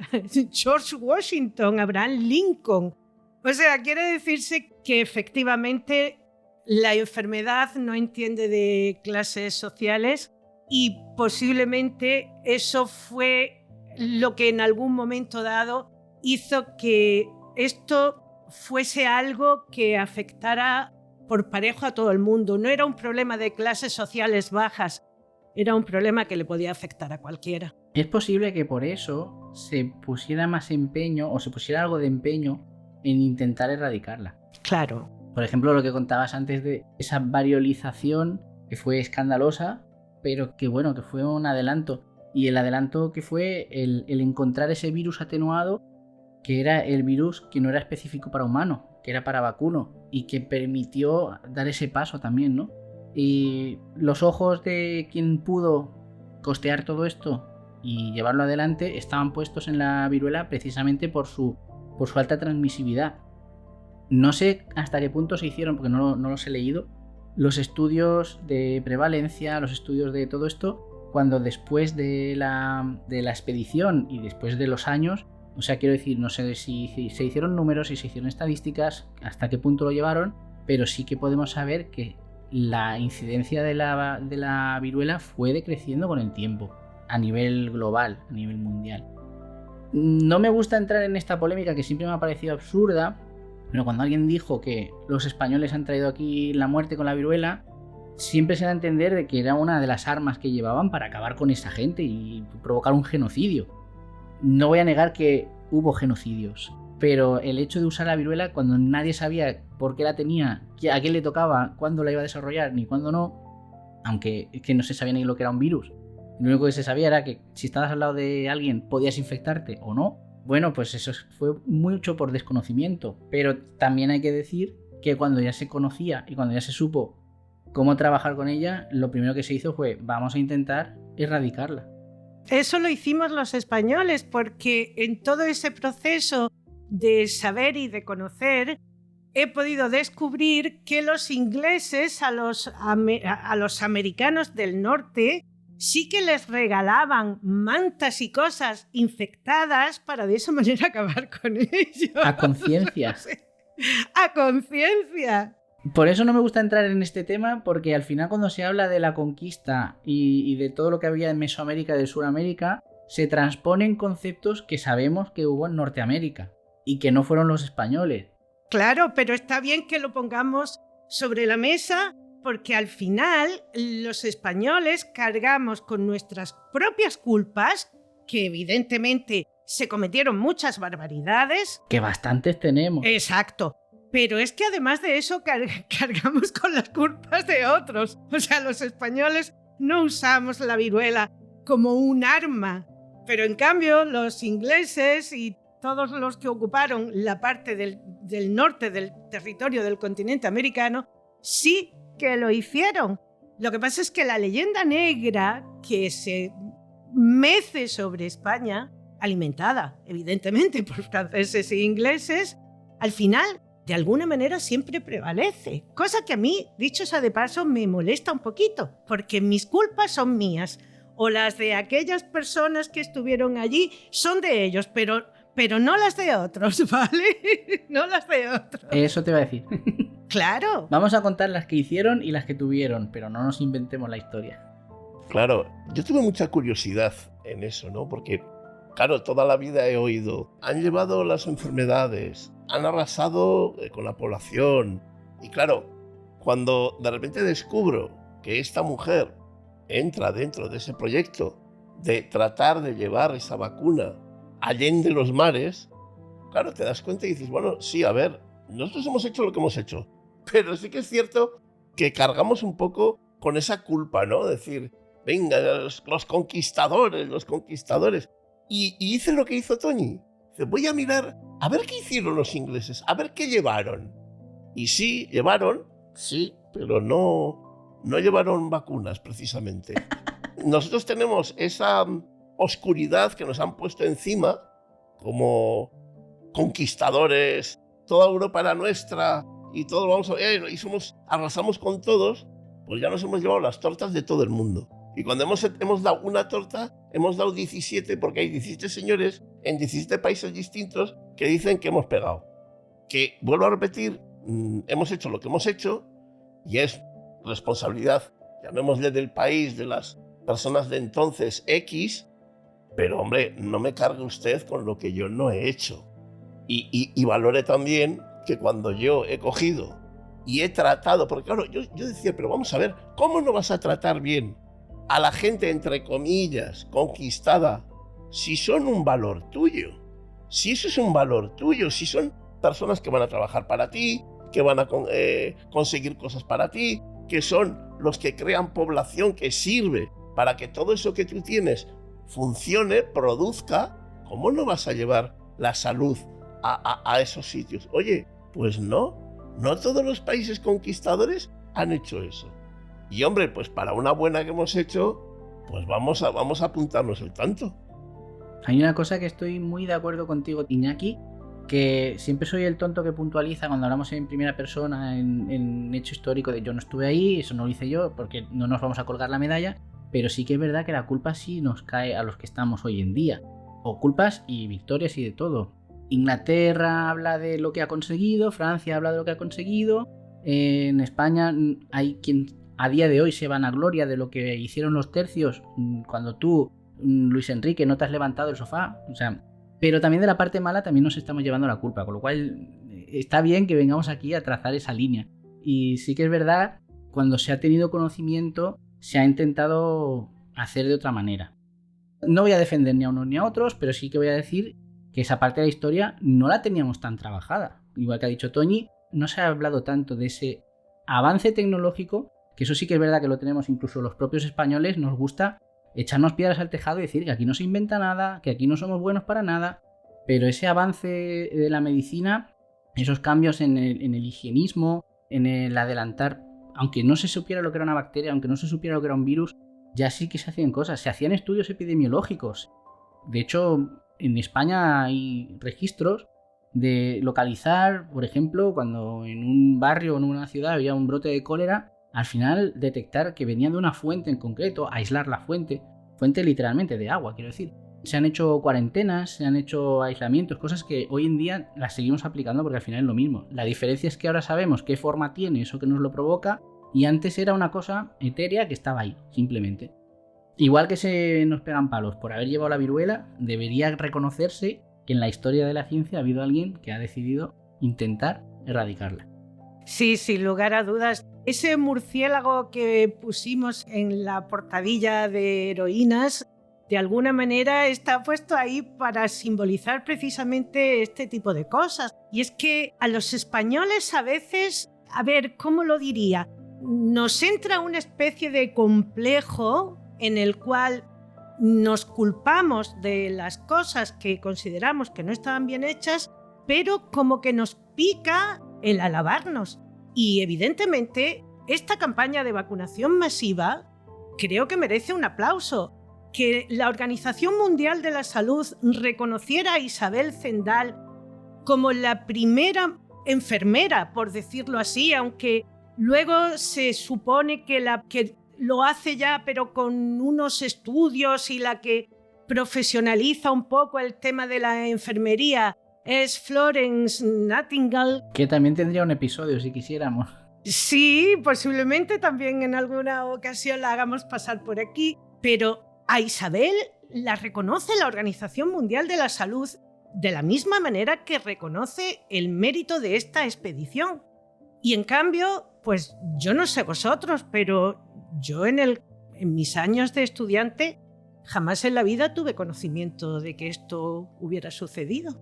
George Washington, Abraham Lincoln. O sea, quiere decirse que efectivamente la enfermedad no entiende de clases sociales y posiblemente eso fue lo que en algún momento dado hizo que esto fuese algo que afectara por parejo a todo el mundo. No era un problema de clases sociales bajas, era un problema que le podía afectar a cualquiera. Es posible que por eso se pusiera más empeño o se pusiera algo de empeño en intentar erradicarla. Claro. Por ejemplo, lo que contabas antes de esa variolización que fue escandalosa, pero que bueno, que fue un adelanto. Y el adelanto que fue el encontrar ese virus atenuado, que era el virus que no era específico para humano, que era para vacuno, y que permitió dar ese paso también, ¿no? Y los ojos de quien pudo costear todo esto y llevarlo adelante estaban puestos en la viruela precisamente por su alta transmisibilidad. No sé hasta qué punto se hicieron, porque no los he leído, los estudios de prevalencia, los estudios de todo esto, cuando después de la expedición y después de los años, o sea, quiero decir, no sé si se hicieron números, si se hicieron estadísticas, hasta qué punto lo llevaron, pero sí que podemos saber que la incidencia de la viruela fue decreciendo con el tiempo, a nivel global, a nivel mundial. No me gusta entrar en esta polémica que siempre me ha parecido absurda, pero cuando alguien dijo que los españoles han traído aquí la muerte con la viruela, siempre se da a entender de que era una de las armas que llevaban para acabar con esa gente y provocar un genocidio. No voy a negar que hubo genocidios, pero el hecho de usar la viruela cuando nadie sabía por qué la tenía, a quién le tocaba, cuándo la iba a desarrollar, ni cuándo no, aunque es que no se sabía ni lo que era un virus. Lo único que se sabía era que si estabas al lado de alguien podías infectarte o no. Bueno, pues eso fue mucho por desconocimiento, pero también hay que decir que cuando ya se conocía y cuando ya se supo cómo trabajar con ella, lo primero que se hizo fue vamos a intentar erradicarla. Eso lo hicimos los españoles porque en todo ese proceso de saber y de conocer he podido descubrir que los ingleses a los americanos del norte sí que les regalaban mantas y cosas infectadas para de esa manera acabar con ellos. A conciencia. A conciencia. Por eso no me gusta entrar en este tema, porque al final cuando se habla de la conquista y de todo lo que había en Mesoamérica y de Sudamérica, se transponen conceptos que sabemos que hubo en Norteamérica y que no fueron los españoles. Claro, pero está bien que lo pongamos sobre la mesa, porque al final los españoles cargamos con nuestras propias culpas, que evidentemente se cometieron muchas barbaridades. Que bastantes tenemos. Exacto. Pero es que además de eso cargamos con las culpas de otros. O sea, los españoles no usamos la viruela como un arma. Pero en cambio los ingleses y todos los que ocuparon la parte del norte del territorio del continente americano sí que lo hicieron. Lo que pasa es que la leyenda negra que se mece sobre España, alimentada evidentemente por franceses e ingleses, al final de alguna manera siempre prevalece. Cosa que a mí, dicho sea de paso, me molesta un poquito, porque mis culpas son mías, o las de aquellas personas que estuvieron allí son de ellos, pero no las de otros, ¿vale? No las de otros. Eso te iba a decir. Claro. Vamos a contar las que hicieron y las que tuvieron, pero no nos inventemos la historia. Claro, yo tuve mucha curiosidad en eso, ¿no? Porque, claro, toda la vida he oído, han llevado las enfermedades, han arrasado con la población. Y claro, cuando de repente descubro que esta mujer entra dentro de ese proyecto de tratar de llevar esa vacuna allende los mares, claro, te das cuenta y dices, bueno, sí, a ver, nosotros hemos hecho lo que hemos hecho, pero sí que es cierto que cargamos un poco con esa culpa, ¿no? Decir, venga, los conquistadores. Y hice lo que hizo Toñi. Dice, voy a mirar, a ver qué hicieron los ingleses, a ver qué llevaron. Y sí, llevaron, sí, pero no no llevaron vacunas precisamente. Nosotros tenemos esa oscuridad que nos han puesto encima como conquistadores, toda Europa era nuestra y todo vamos a ver, y arrasamos con todos, pues ya nos hemos llevado las tortas de todo el mundo. Y cuando hemos dado una torta, hemos dado 17, porque hay 17 señores en 17 países distintos que dicen que hemos pegado. Que, vuelvo a repetir, hemos hecho lo que hemos hecho y es responsabilidad, llamémosle del país, de las personas de entonces X, pero hombre, no me cargue usted con lo que yo no he hecho. Y valore también que cuando yo he cogido y he tratado, porque claro, yo decía, pero vamos a ver, ¿cómo no vas a tratar bien a la gente, entre comillas, conquistada, si son un valor tuyo? Si eso es un valor tuyo, si son personas que van a trabajar para ti, que van a conseguir cosas para ti, que son los que crean población que sirve para que todo eso que tú tienes funcione, produzca, ¿cómo no vas a llevar la salud a esos sitios? Oye, pues no todos los países conquistadores han hecho eso. Y hombre, pues para una buena que hemos hecho, pues vamos a apuntarnos el tanto. Hay una cosa que estoy muy de acuerdo contigo, Iñaki, que siempre soy el tonto que puntualiza cuando hablamos en primera persona en hecho histórico de yo no estuve ahí, eso no lo hice yo, porque no nos vamos a colgar la medalla, pero sí que es verdad que la culpa sí nos cae a los que estamos hoy en día, o culpas y victorias y de todo. Inglaterra habla de lo que ha conseguido, Francia habla de lo que ha conseguido, en España hay quien a día de hoy se vanagloria de lo que hicieron los tercios cuando tú, Luis Enrique, no te has levantado del sofá, o sea, pero también de la parte mala también nos estamos llevando la culpa, con lo cual está bien que vengamos aquí a trazar esa línea. Y sí que es verdad, cuando se ha tenido conocimiento, se ha intentado hacer de otra manera. No voy a defender ni a unos ni a otros, pero sí que voy a decir que esa parte de la historia no la teníamos tan trabajada. Igual que ha dicho Toñi, no se ha hablado tanto de ese avance tecnológico, que eso sí que es verdad que lo tenemos incluso los propios españoles, nos gusta echarnos piedras al tejado y decir que aquí no se inventa nada, que aquí no somos buenos para nada, pero ese avance de la medicina, esos cambios en el higienismo, en el adelantar, aunque no se supiera lo que era una bacteria, aunque no se supiera lo que era un virus, ya sí que se hacían cosas, se hacían estudios epidemiológicos. De hecho, en España hay registros de localizar, por ejemplo, cuando en un barrio o en una ciudad había un brote de cólera, al final detectar que venía de una fuente en concreto, aislar la fuente literalmente de agua, quiero decir. Se han hecho cuarentenas, se han hecho aislamientos, cosas que hoy en día las seguimos aplicando porque al final es lo mismo. La diferencia es que ahora sabemos qué forma tiene eso que nos lo provoca y antes era una cosa etérea que estaba ahí, simplemente. Igual que se nos pegan palos por haber llevado la viruela, debería reconocerse que en la historia de la ciencia ha habido alguien que ha decidido intentar erradicarla. Sí, sin lugar a dudas. Ese murciélago que pusimos en la portadilla de Heroínas, de alguna manera está puesto ahí para simbolizar precisamente este tipo de cosas. Y es que a los españoles a veces, a ver, ¿cómo lo diría? Nos entra una especie de complejo en el cual nos culpamos de las cosas que consideramos que no estaban bien hechas, pero como que nos pica el alabarnos. Y evidentemente esta campaña de vacunación masiva creo que merece un aplauso. Que la Organización Mundial de la Salud reconociera a Isabel Zendal como la primera enfermera, por decirlo así, aunque luego se supone que lo hace ya pero con unos estudios y la que profesionaliza un poco el tema de la enfermería es Florence Nightingale. Que también tendría un episodio si quisiéramos. Sí, posiblemente también en alguna ocasión la hagamos pasar por aquí, pero a Isabel la reconoce la Organización Mundial de la Salud de la misma manera que reconoce el mérito de esta expedición. Y en cambio, pues yo no sé vosotros, pero yo en mis años de estudiante jamás en la vida tuve conocimiento de que esto hubiera sucedido.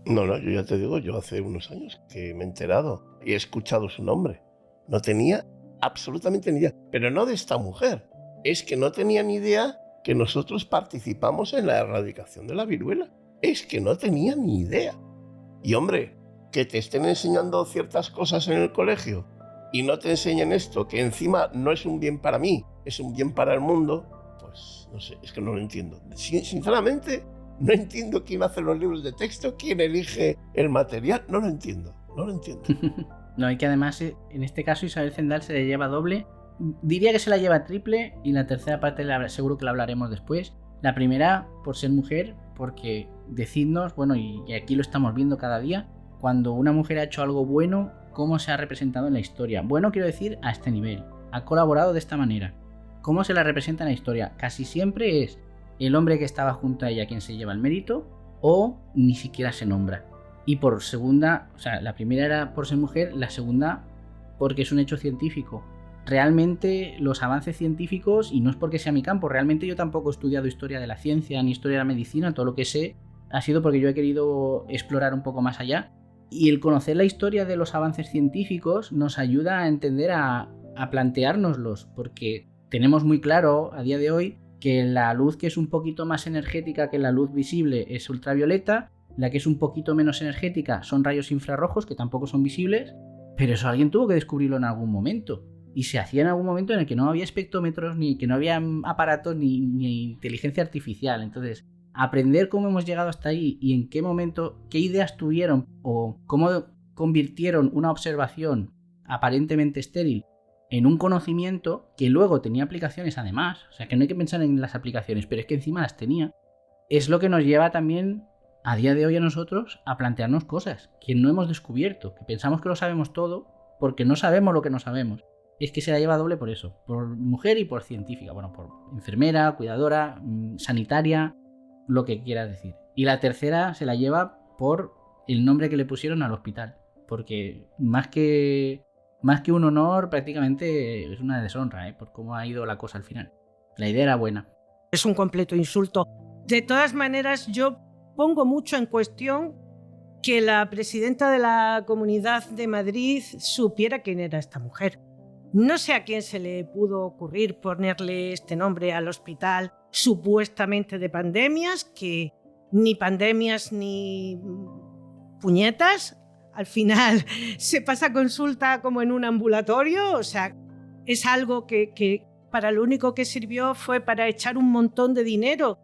No, yo ya te digo, yo hace unos años que me he enterado y he escuchado su nombre. No tenía absolutamente ni idea, pero no de esta mujer. Es que no tenía ni idea que nosotros participamos en la erradicación de la viruela. Es que no tenía ni idea. Y hombre, que te estén enseñando ciertas cosas en el colegio y no te enseñan esto, que encima no es un bien para mí, es un bien para el mundo, pues no sé, es que no lo entiendo. Sinceramente, no entiendo quién hace los libros de texto, quién elige el material, no lo entiendo. No, y que además en este caso Isabel Zendal se le lleva doble. Diría que se la lleva triple, y la tercera parte seguro que la hablaremos después. La primera por ser mujer, porque decidnos, bueno, y aquí lo estamos viendo cada día, cuando una mujer ha hecho algo bueno, cómo se ha representado en la historia. Bueno, quiero decir, a este nivel. Ha colaborado de esta manera. ¿Cómo se la representa en la historia? Casi siempre es el hombre que estaba junto a ella quien se lleva el mérito, o ni siquiera se nombra. Y por segunda, o sea, la primera era por ser mujer, la segunda porque es un hecho científico. Realmente los avances científicos, y no es porque sea mi campo, realmente yo tampoco he estudiado historia de la ciencia ni historia de la medicina, todo lo que sé ha sido porque yo he querido explorar un poco más allá. Y el conocer la historia de los avances científicos nos ayuda a entender, a planteárnoslos, porque tenemos muy claro a día de hoy que la luz que es un poquito más energética que la luz visible es ultravioleta, la que es un poquito menos energética son rayos infrarrojos, que tampoco son visibles, pero eso alguien tuvo que descubrirlo en algún momento. Y se hacía en algún momento en el que no había espectrómetros, ni que no había aparatos, ni inteligencia artificial. Entonces, aprender cómo hemos llegado hasta ahí y en qué momento, qué ideas tuvieron o cómo convirtieron una observación aparentemente estéril en un conocimiento que luego tenía aplicaciones además. O sea, que no hay que pensar en las aplicaciones, pero es que encima las tenía. Es lo que nos lleva también a día de hoy a nosotros a plantearnos cosas que no hemos descubierto, que pensamos que lo sabemos todo porque no sabemos lo que no sabemos. Es que se la lleva doble por eso, por mujer y por científica, bueno, por enfermera, cuidadora, sanitaria, lo que quieras decir. Y la tercera se la lleva por el nombre que le pusieron al hospital, porque más que un honor, prácticamente es una deshonra, por cómo ha ido la cosa al final. La idea era buena. Es un completo insulto. De todas maneras, yo pongo mucho en cuestión que la presidenta de la Comunidad de Madrid supiera quién era esta mujer. No sé a quién se le pudo ocurrir ponerle este nombre al hospital supuestamente de pandemias, que ni pandemias ni puñetas. Al final se pasa consulta como en un ambulatorio, o sea, es algo que para lo único que sirvió fue para echar un montón de dinero,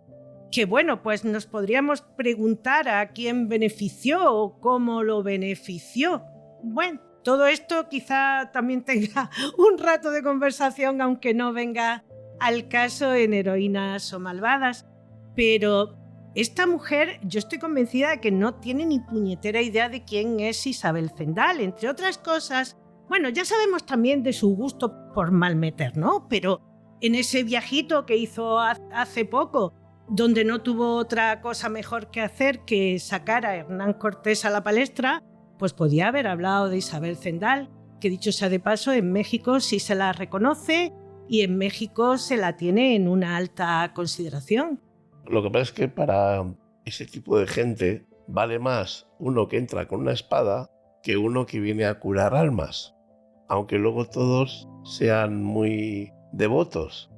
que bueno, pues nos podríamos preguntar a quién benefició o cómo lo benefició. Bueno, todo esto quizá también tenga un rato de conversación, aunque no venga al caso en Heroínas o Malvadas. Pero esta mujer, yo estoy convencida de que no tiene ni puñetera idea de quién es Isabel Zendal. Entre otras cosas, bueno, ya sabemos también de su gusto por malmeter, ¿no? Pero en ese viajito que hizo hace poco, donde no tuvo otra cosa mejor que hacer que sacar a Hernán Cortés a la palestra, pues podía haber hablado de Isabel Zendal, que dicho sea de paso, en México sí se la reconoce y en México se la tiene en una alta consideración. Lo que pasa es que para ese tipo de gente vale más uno que entra con una espada que uno que viene a curar almas, aunque luego todos sean muy devotos.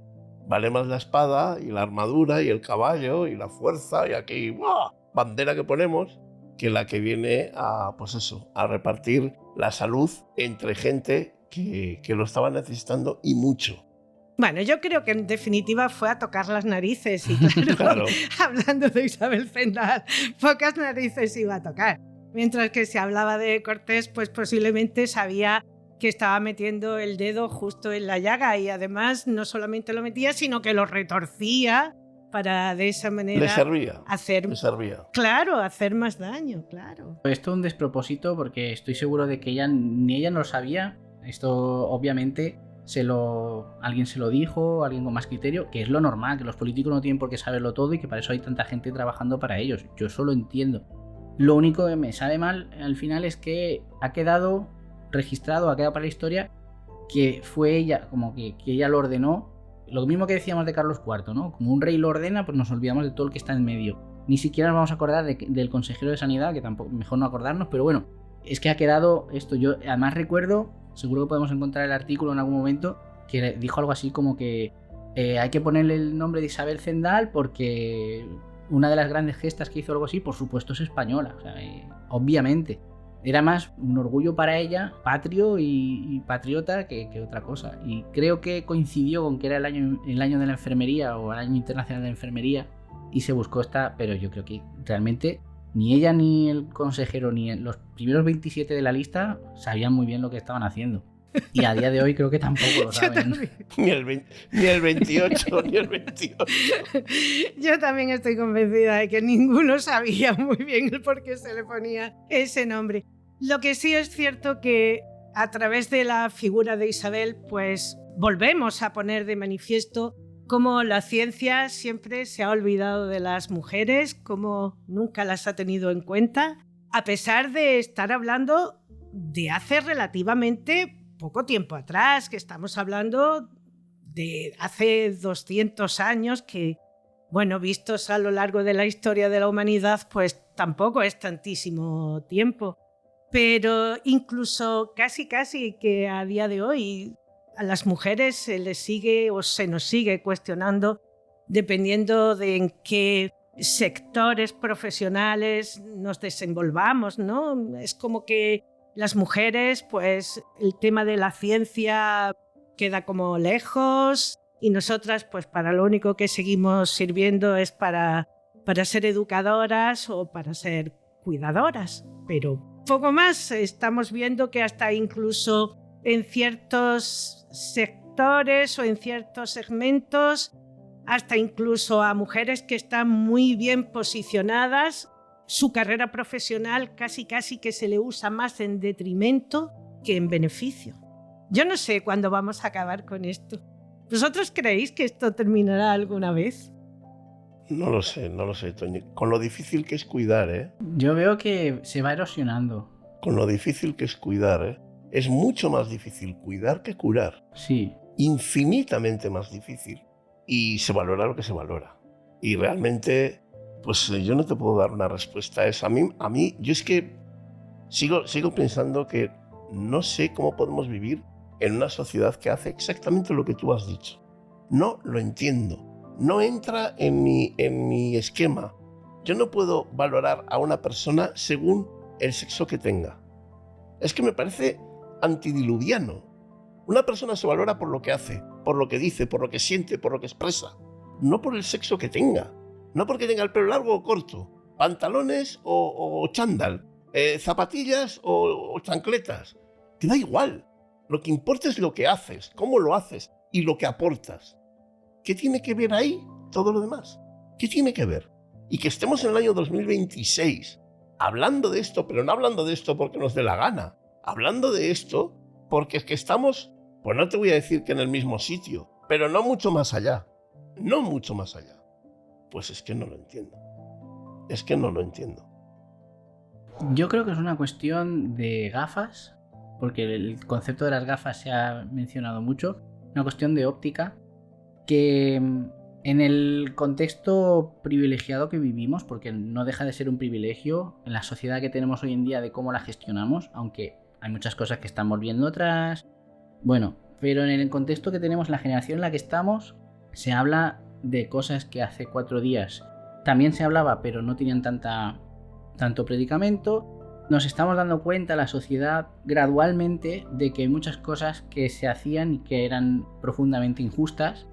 Vale más la espada y la armadura y el caballo y la fuerza y aquí ¡buah! Bandera que ponemos, que la que viene a, pues eso, a repartir la salud entre gente que lo estaba necesitando y mucho. Bueno, yo creo que en definitiva fue a tocar las narices y claro, hablando de Isabel Zendal, pocas narices iba a tocar. Mientras que si hablaba de Cortés, pues posiblemente sabía que estaba metiendo el dedo justo en la llaga y además no solamente lo metía, sino que lo retorcía para de esa manera le servía. Claro, hacer más daño, claro. Esto es un despropósito porque estoy seguro de que ni ella no lo sabía. Esto obviamente alguien se lo dijo, alguien con más criterio, que es lo normal, que los políticos no tienen por qué saberlo todo y que para eso hay tanta gente trabajando para ellos. Yo eso lo entiendo. Lo único que me sabe mal al final es que ha quedado registrado, ha quedado para la historia que fue ella, como que ella lo ordenó. Lo mismo que decíamos de Carlos IV, ¿no? Como un rey lo ordena, pues nos olvidamos de todo el que está en medio. Ni siquiera nos vamos a acordar del consejero de Sanidad, que tampoco, mejor no acordarnos, pero bueno, es que ha quedado esto. Yo además recuerdo, seguro que podemos encontrar el artículo en algún momento, que dijo algo así como que hay que ponerle el nombre de Isabel Zendal porque una de las grandes gestas que hizo algo así, por supuesto, es española, o sea, obviamente. Era más un orgullo para ella, patrio y patriota, que otra cosa. Y creo que coincidió con que era el año de la enfermería o el año internacional de la enfermería y se buscó esta, pero yo creo que realmente ni ella ni el consejero ni los primeros 27 de la lista sabían muy bien lo que estaban haciendo. Y a día de hoy creo que tampoco lo saben. Ni el 28, ni el 28. Yo también estoy convencida de que ninguno sabía muy bien el por qué se le ponía ese nombre. Lo que sí es cierto que a través de la figura de Isabel, pues volvemos a poner de manifiesto cómo la ciencia siempre se ha olvidado de las mujeres, cómo nunca las ha tenido en cuenta, a pesar de estar hablando de hace relativamente poco tiempo atrás, que estamos hablando de hace 200 años, que, bueno, vistos a lo largo de la historia de la humanidad, pues tampoco es tantísimo tiempo. Pero incluso casi que a día de hoy a las mujeres se les sigue o se nos sigue cuestionando dependiendo de en qué sectores profesionales nos desenvolvamos, ¿no? Es como que las mujeres, pues el tema de la ciencia queda como lejos y nosotras, pues para lo único que seguimos sirviendo es para ser educadoras o para ser cuidadoras, pero poco más. Estamos viendo que hasta incluso en ciertos sectores o en ciertos segmentos, hasta incluso a mujeres que están muy bien posicionadas, su carrera profesional casi que se le usa más en detrimento que en beneficio. Yo no sé cuándo vamos a acabar con esto. ¿Vosotros creéis que esto terminará alguna vez? No lo sé, Toño. Con lo difícil que es cuidar, ¿eh? Yo veo que se va erosionando. Con lo difícil que es cuidar, ¿eh? Es mucho más difícil cuidar que curar. Sí. Infinitamente más difícil. Y se valora lo que se valora. Y realmente, pues yo no te puedo dar una respuesta a eso. A mí, yo es que sigo pensando que no sé cómo podemos vivir en una sociedad que hace exactamente lo que tú has dicho. No lo entiendo. No entra en mi esquema. Yo no puedo valorar a una persona según el sexo que tenga. Es que me parece antidiluviano. Una persona se valora por lo que hace, por lo que dice, por lo que siente, por lo que expresa. No por el sexo que tenga. No porque tenga el pelo largo o corto, pantalones o chándal, zapatillas o chancletas. Te da igual. Lo que importa es lo que haces, cómo lo haces y lo que aportas. ¿Qué tiene que ver ahí todo lo demás? ¿Qué tiene que ver? Y que estemos en el año 2026 hablando de esto, pero no hablando de esto porque nos dé la gana. Hablando de esto porque es que estamos, pues no te voy a decir que en el mismo sitio, pero no mucho más allá. No mucho más allá. Pues es que no lo entiendo. Es que no lo entiendo. Yo creo que es una cuestión de gafas, porque el concepto de las gafas se ha mencionado mucho. Una cuestión de óptica que en el contexto privilegiado que vivimos, porque no deja de ser un privilegio en la sociedad que tenemos hoy en día de cómo la gestionamos, aunque hay muchas cosas que están volviendo atrás. Bueno, pero en el contexto que tenemos, la generación en la que estamos, se habla de cosas que hace 4 días también se hablaba, pero no tenían tanto predicamento. Nos estamos dando cuenta, la sociedad, gradualmente, de que hay muchas cosas que se hacían y que eran profundamente injustas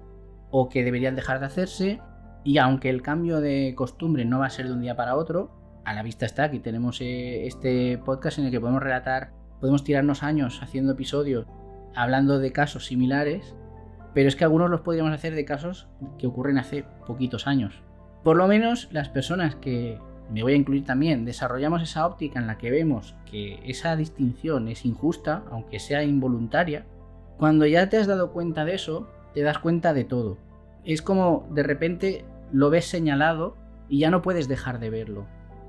o que deberían dejar de hacerse, y aunque el cambio de costumbre no va a ser de un día para otro, a la vista está. Aquí tenemos este podcast en el que podemos relatar, podemos tirarnos años haciendo episodios hablando de casos similares, pero es que algunos los podríamos hacer de casos que ocurren hace poquitos años. Por lo menos las personas que, me voy a incluir también, desarrollamos esa óptica en la que vemos que esa distinción es injusta, aunque sea involuntaria. Cuando ya te has dado cuenta de eso, te das cuenta de todo. Es como de repente lo ves señalado y ya no puedes dejar de verlo.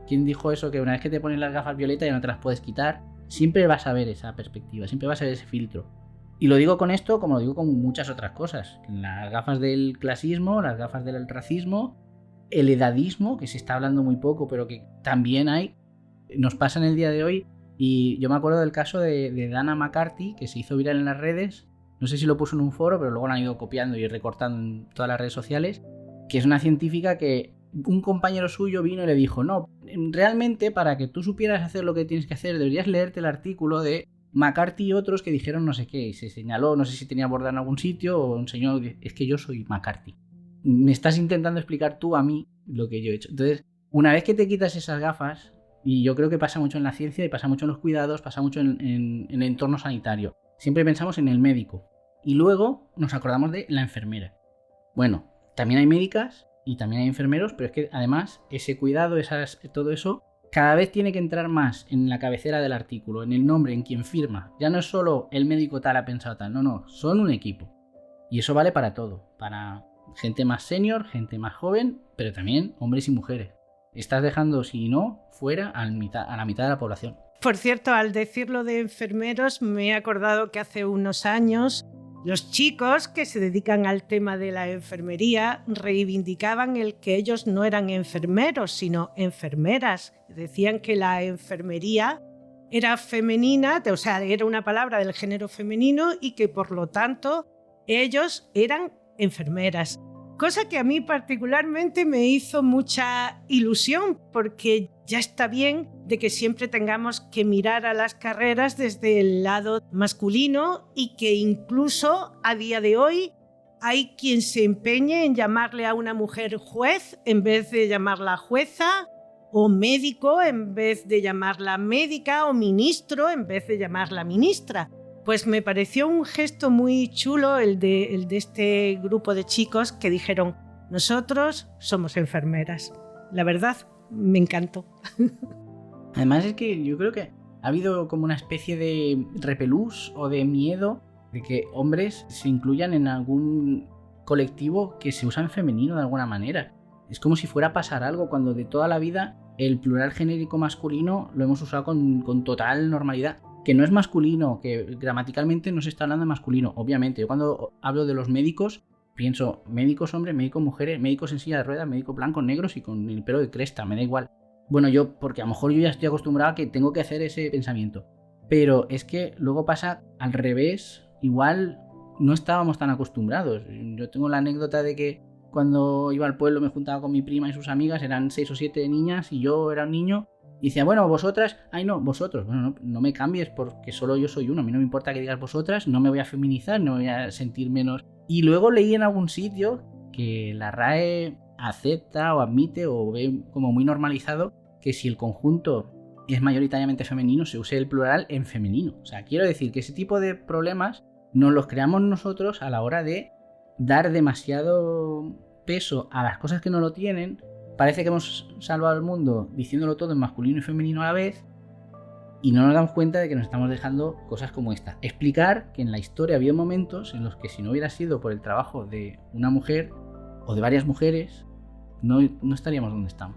¿Quién dijo eso? Que una vez que te pones las gafas violetas ya no te las puedes quitar. Siempre vas a ver esa perspectiva, siempre vas a ver ese filtro. Y lo digo con esto como lo digo con muchas otras cosas. Las gafas del clasismo, las gafas del racismo, el edadismo, que se está hablando muy poco, pero que también hay, nos pasa en el día de hoy. Y yo me acuerdo del caso de Dana McCarthy, que se hizo viral en las redes. No sé si lo puso en un foro, pero luego lo han ido copiando y recortando en todas las redes sociales, que es una científica que un compañero suyo vino y le dijo, no, realmente para que tú supieras hacer lo que tienes que hacer deberías leerte el artículo de McCarthy y otros que dijeron no sé qué, y se señaló, no sé si tenía bordado en algún sitio o enseñó, es que yo soy McCarthy. Me estás intentando explicar tú a mí lo que yo he hecho. Entonces, una vez que te quitas esas gafas, y yo creo que pasa mucho en la ciencia y pasa mucho en los cuidados, pasa mucho en el entorno sanitario, siempre pensamos en el médico y luego nos acordamos de la enfermera. Bueno, también hay médicas y también hay enfermeros, pero es que además ese cuidado, todo eso, cada vez tiene que entrar más en la cabecera del artículo, en el nombre, en quien firma. Ya no es solo el médico tal ha pensado tal, no, son un equipo. Y eso vale para todo, para gente más senior, gente más joven, pero también hombres y mujeres. Estás dejando, si no, fuera a la mitad de la población. Por cierto, al decirlo de enfermeros, me he acordado que hace unos años los chicos que se dedican al tema de la enfermería reivindicaban el que ellos no eran enfermeros, sino enfermeras. Decían que la enfermería era femenina, o sea, era una palabra del género femenino y que por lo tanto ellos eran enfermeras. Cosa que a mí particularmente me hizo mucha ilusión, porque ya está bien de que siempre tengamos que mirar a las carreras desde el lado masculino y que incluso a día de hoy hay quien se empeñe en llamarle a una mujer juez en vez de llamarla jueza, o médico en vez de llamarla médica, o ministro en vez de llamarla ministra. Pues me pareció un gesto muy chulo el de este grupo de chicos que dijeron, nosotros somos enfermeras. La verdad, me encantó. Además es que yo creo que ha habido como una especie de repelús o de miedo de que hombres se incluyan en algún colectivo que se usa en femenino de alguna manera. Es como si fuera a pasar algo cuando de toda la vida el plural genérico masculino lo hemos usado con total normalidad. Que no es masculino, que gramaticalmente no se está hablando de masculino, obviamente. Yo cuando hablo de los médicos, pienso médicos hombres, médicos mujeres, médicos en silla de ruedas, médicos blancos, negros y con el pelo de cresta, me da igual. Bueno, porque a lo mejor yo ya estoy acostumbrado a que tengo que hacer ese pensamiento. Pero es que luego pasa al revés, igual no estábamos tan acostumbrados. Yo tengo la anécdota de que cuando iba al pueblo me juntaba con mi prima y sus amigas, eran 6 o 7 niñas y yo era un niño. Y decía, bueno, vosotras, ay no, vosotros, bueno, no me cambies porque solo yo soy uno, a mí no me importa que digas vosotras, no me voy a feminizar, no me voy a sentir menos. Y luego leí en algún sitio que la RAE acepta o admite o ve como muy normalizado que si el conjunto es mayoritariamente femenino, se use el plural en femenino. O sea, quiero decir que ese tipo de problemas nos los creamos nosotros a la hora de dar demasiado peso a las cosas que no lo tienen. Parece que hemos salvado el mundo diciéndolo todo en masculino y femenino a la vez y no nos damos cuenta de que nos estamos dejando cosas como esta. Explicar que en la historia ha habido momentos en los que si no hubiera sido por el trabajo de una mujer o de varias mujeres, no estaríamos donde estamos.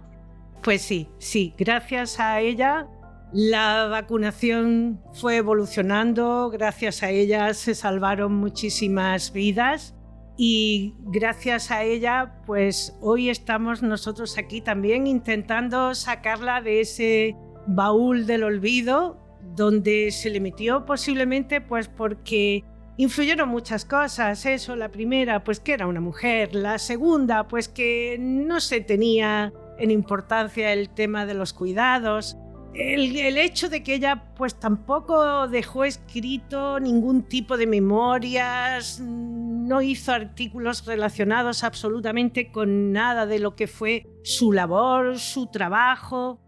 Pues sí, gracias a ella la vacunación fue evolucionando, gracias a ella se salvaron muchísimas vidas. Y gracias a ella, pues hoy estamos nosotros aquí también intentando sacarla de ese baúl del olvido donde se le metió posiblemente pues porque influyeron muchas cosas. Eso, la primera, pues que era una mujer. La segunda, pues que no se tenía en importancia el tema de los cuidados. El hecho de que ella pues tampoco dejó escrito ningún tipo de memorias, no hizo artículos relacionados absolutamente con nada de lo que fue su labor, su trabajo,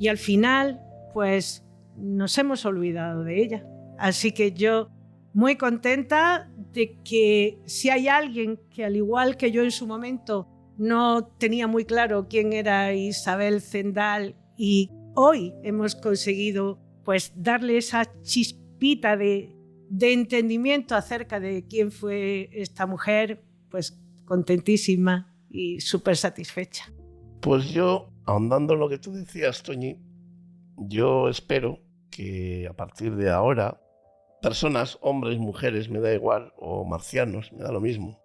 y al final pues nos hemos olvidado de ella. Así que yo muy contenta de que si hay alguien que al igual que yo en su momento no tenía muy claro quién era Isabel Zendal y hoy hemos conseguido pues darle esa chispita de entendimiento acerca de quién fue esta mujer, pues contentísima y súper satisfecha. Pues yo, ahondando en lo que tú decías, Toñi, yo espero que a partir de ahora, personas, hombres, mujeres, me da igual, o marcianos, me da lo mismo,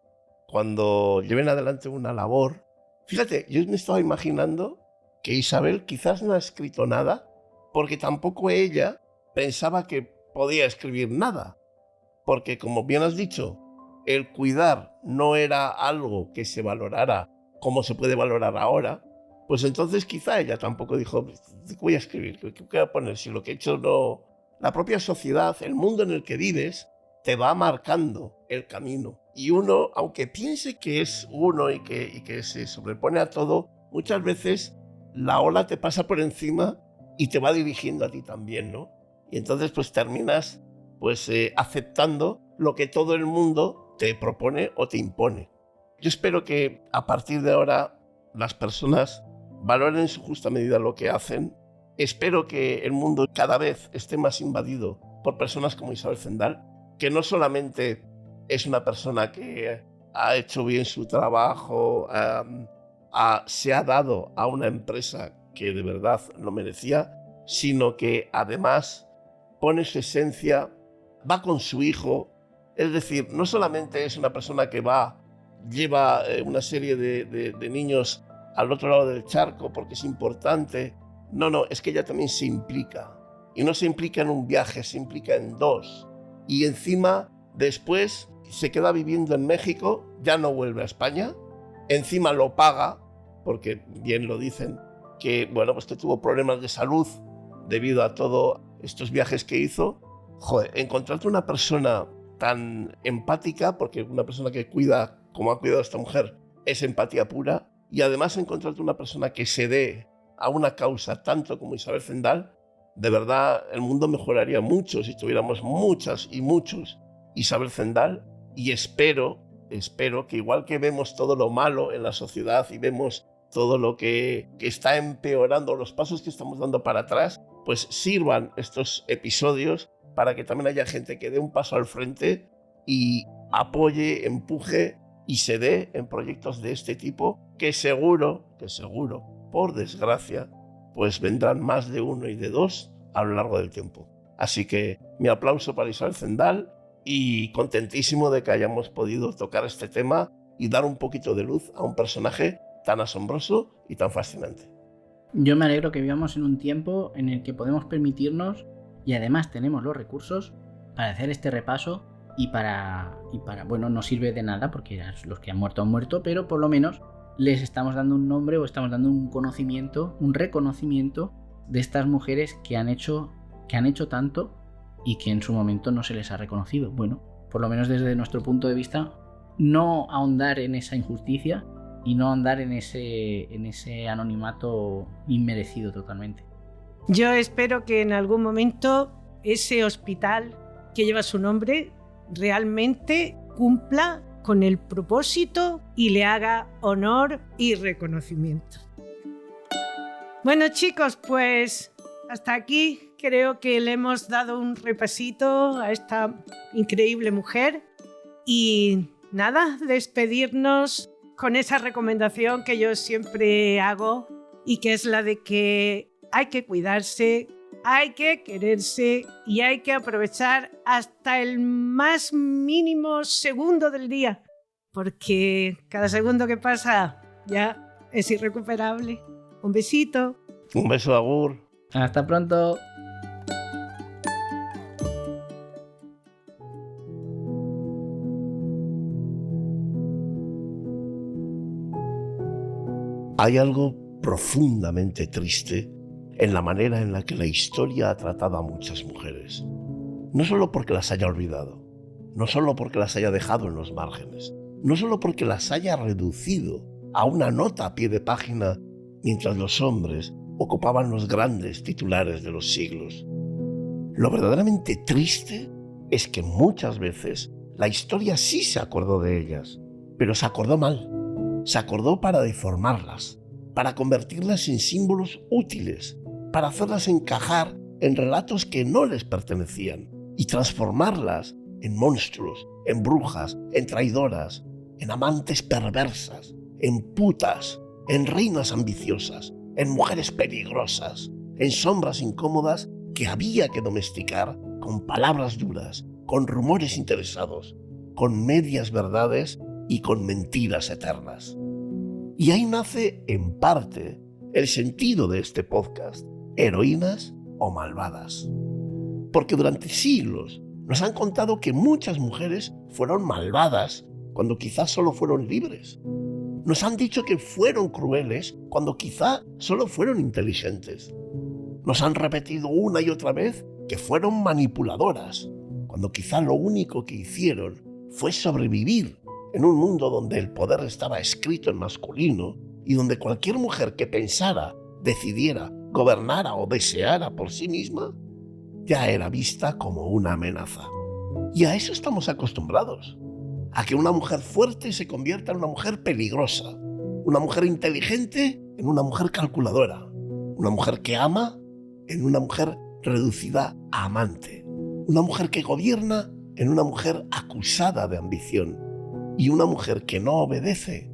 cuando lleven adelante una labor, fíjate, yo me estaba imaginando que Isabel quizás no ha escrito nada porque tampoco ella pensaba que podía escribir nada. Porque, como bien has dicho, el cuidar no era algo que se valorara como se puede valorar ahora, pues entonces quizá ella tampoco dijo, ¿qué voy a escribir? ¿Qué voy a poner? Si lo que he hecho no... La propia sociedad, el mundo en el que vives, te va marcando el camino. Y uno, aunque piense que es uno y que se sobrepone a todo, muchas veces la ola te pasa por encima y te va dirigiendo a ti también, ¿no? Y entonces pues terminas pues aceptando lo que todo el mundo te propone o te impone. Yo espero que a partir de ahora las personas valoren en su justa medida lo que hacen. Espero que el mundo cada vez esté más invadido por personas como Isabel Zendal, que no solamente es una persona que ha hecho bien su trabajo, se ha dado a una empresa que de verdad lo merecía, sino que además pone su esencia, va con su hijo. Es decir, no solamente es una persona que lleva una serie de niños al otro lado del charco porque es importante. No, es que ella también se implica. Y no se implica en un viaje, se implica en 2. Y encima, después, se queda viviendo en México, ya no vuelve a España. Encima lo paga, porque bien lo dicen, que, bueno, pues que tuvo problemas de salud debido a todos estos viajes que hizo. Joder, encontrarte una persona tan empática, porque una persona que cuida, como ha cuidado esta mujer, es empatía pura, y además encontrarte una persona que se dé a una causa tanto como Isabel Zendal, de verdad el mundo mejoraría mucho si tuviéramos muchas y muchos Isabel Zendal. Y espero que igual que vemos todo lo malo en la sociedad y vemos todo lo que está empeorando, los pasos que estamos dando para atrás, pues sirvan estos episodios para que también haya gente que dé un paso al frente y apoye, empuje y se dé en proyectos de este tipo, que seguro, por desgracia, pues vendrán más de uno y de 2 a lo largo del tiempo. Así que mi aplauso para Isabel Zendal y contentísimo de que hayamos podido tocar este tema y dar un poquito de luz a un personaje tan asombroso y tan fascinante. Yo me alegro que vivamos en un tiempo en el que podemos permitirnos, y además tenemos los recursos para hacer este repaso y para bueno, no sirve de nada porque los que han muerto, pero por lo menos les estamos dando un nombre o estamos dando un conocimiento, un reconocimiento de estas mujeres que han hecho tanto y que en su momento no se les ha reconocido. Bueno, por lo menos desde nuestro punto de vista, no ahondar en esa injusticia y no ahondar en ese anonimato inmerecido totalmente. Yo espero que en algún momento ese hospital que lleva su nombre realmente cumpla con el propósito y le haga honor y reconocimiento. Bueno, chicos, pues hasta aquí creo que le hemos dado un repasito a esta increíble mujer y nada, despedirnos con esa recomendación que yo siempre hago y que es la de que hay que cuidarse, hay que quererse y hay que aprovechar hasta el más mínimo segundo del día, porque cada segundo que pasa ya es irrecuperable. Un besito. Un beso, Agur. Hasta pronto. Hay algo profundamente triste en la manera en la que la historia ha tratado a muchas mujeres. No solo porque las haya olvidado, no solo porque las haya dejado en los márgenes, no solo porque las haya reducido a una nota a pie de página mientras los hombres ocupaban los grandes titulares de los siglos. Lo verdaderamente triste es que muchas veces la historia sí se acordó de ellas, pero se acordó mal. Se acordó para deformarlas, para convertirlas en símbolos útiles, para hacerlas encajar en relatos que no les pertenecían y transformarlas en monstruos, en brujas, en traidoras, en amantes perversas, en putas, en reinas ambiciosas, en mujeres peligrosas, en sombras incómodas que había que domesticar con palabras duras, con rumores interesados, con medias verdades y con mentiras eternas. Y ahí nace, en parte, el sentido de este podcast, Heroínas o Malvadas. Porque durante siglos nos han contado que muchas mujeres fueron malvadas cuando quizás solo fueron libres. Nos han dicho que fueron crueles cuando quizá solo fueron inteligentes. Nos han repetido una y otra vez que fueron manipuladoras, cuando quizá lo único que hicieron fue sobrevivir en un mundo donde el poder estaba escrito en masculino y donde cualquier mujer que pensara, decidiera, gobernara o deseara por sí misma, ya era vista como una amenaza. Y a eso estamos acostumbrados, a que una mujer fuerte se convierta en una mujer peligrosa, una mujer inteligente en una mujer calculadora, una mujer que ama en una mujer reducida a amante, una mujer que gobierna en una mujer acusada de ambición y una mujer que no obedece,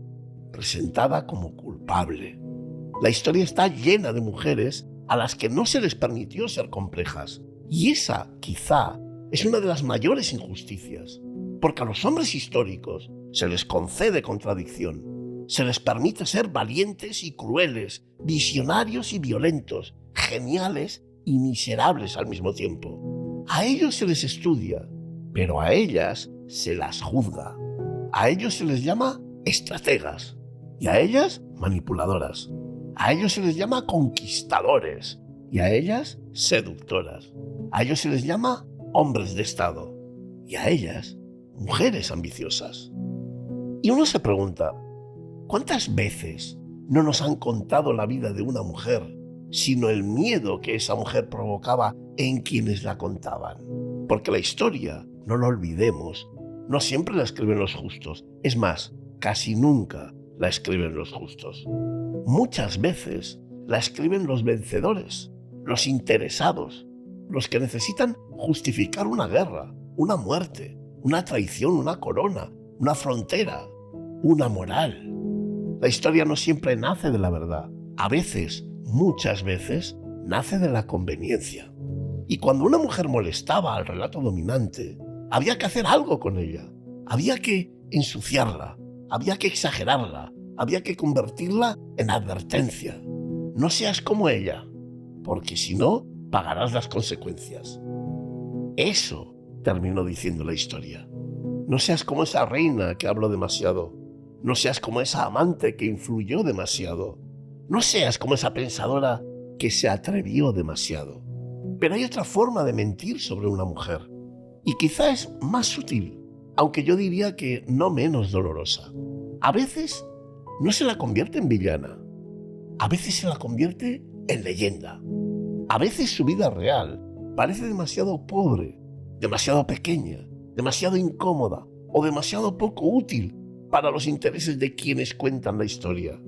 presentada como culpable. La historia está llena de mujeres a las que no se les permitió ser complejas, y esa, quizá, es una de las mayores injusticias, porque a los hombres históricos se les concede contradicción, se les permite ser valientes y crueles, visionarios y violentos, geniales y miserables al mismo tiempo. A ellos se les estudia, pero a ellas se las juzga. A ellos se les llama estrategas y a ellas manipuladoras. A ellos se les llama conquistadores y a ellas seductoras. A ellos se les llama hombres de Estado y a ellas mujeres ambiciosas. Y uno se pregunta, ¿cuántas veces no nos han contado la vida de una mujer, sino el miedo que esa mujer provocaba en quienes la contaban? Porque la historia, no lo olvidemos, no siempre la escriben los justos. Es más, casi nunca la escriben los justos. Muchas veces la escriben los vencedores, los interesados, los que necesitan justificar una guerra, una muerte, una traición, una corona, una frontera, una moral. La historia no siempre nace de la verdad. A veces, muchas veces, nace de la conveniencia. Y cuando una mujer molestaba al relato dominante, había que hacer algo con ella. Había que ensuciarla, había que exagerarla, había que convertirla en advertencia. No seas como ella, porque si no, pagarás las consecuencias. Eso terminó diciendo la historia. No seas como esa reina que habló demasiado. No seas como esa amante que influyó demasiado. No seas como esa pensadora que se atrevió demasiado. Pero hay otra forma de mentir sobre una mujer. Y quizá es más sutil, aunque yo diría que no menos dolorosa. A veces no se la convierte en villana. A veces se la convierte en leyenda. A veces su vida real parece demasiado pobre, demasiado pequeña, demasiado incómoda o demasiado poco útil para los intereses de quienes cuentan la historia.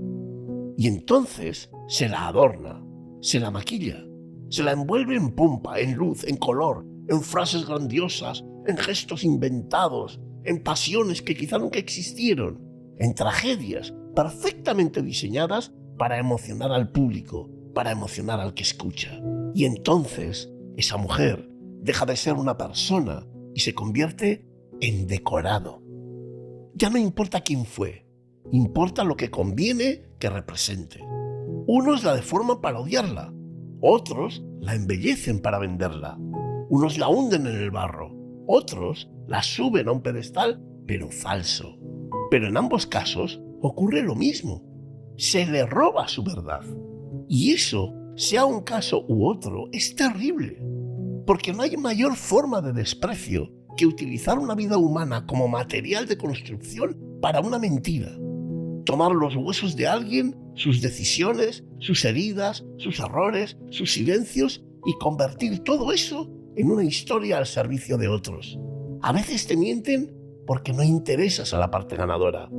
Y entonces se la adorna, se la maquilla, se la envuelve en pompa, en luz, en color, en frases grandiosas, en gestos inventados, en pasiones que quizá nunca existieron, en tragedias perfectamente diseñadas para emocionar al público, para emocionar al que escucha. Y entonces esa mujer deja de ser una persona y se convierte en decorado. Ya no importa quién fue, importa lo que conviene que represente. Unos la deforman para odiarla, otros la embellecen para venderla. Unos la hunden en el barro, otros la suben a un pedestal, pero falso. Pero en ambos casos ocurre lo mismo. Se le roba su verdad. Y eso, sea un caso u otro, es terrible. Porque no hay mayor forma de desprecio que utilizar una vida humana como material de construcción para una mentira. Tomar los huesos de alguien, sus decisiones, sus heridas, sus errores, sus silencios y convertir todo eso en una historia al servicio de otros. A veces te mienten porque no interesas a la parte ganadora.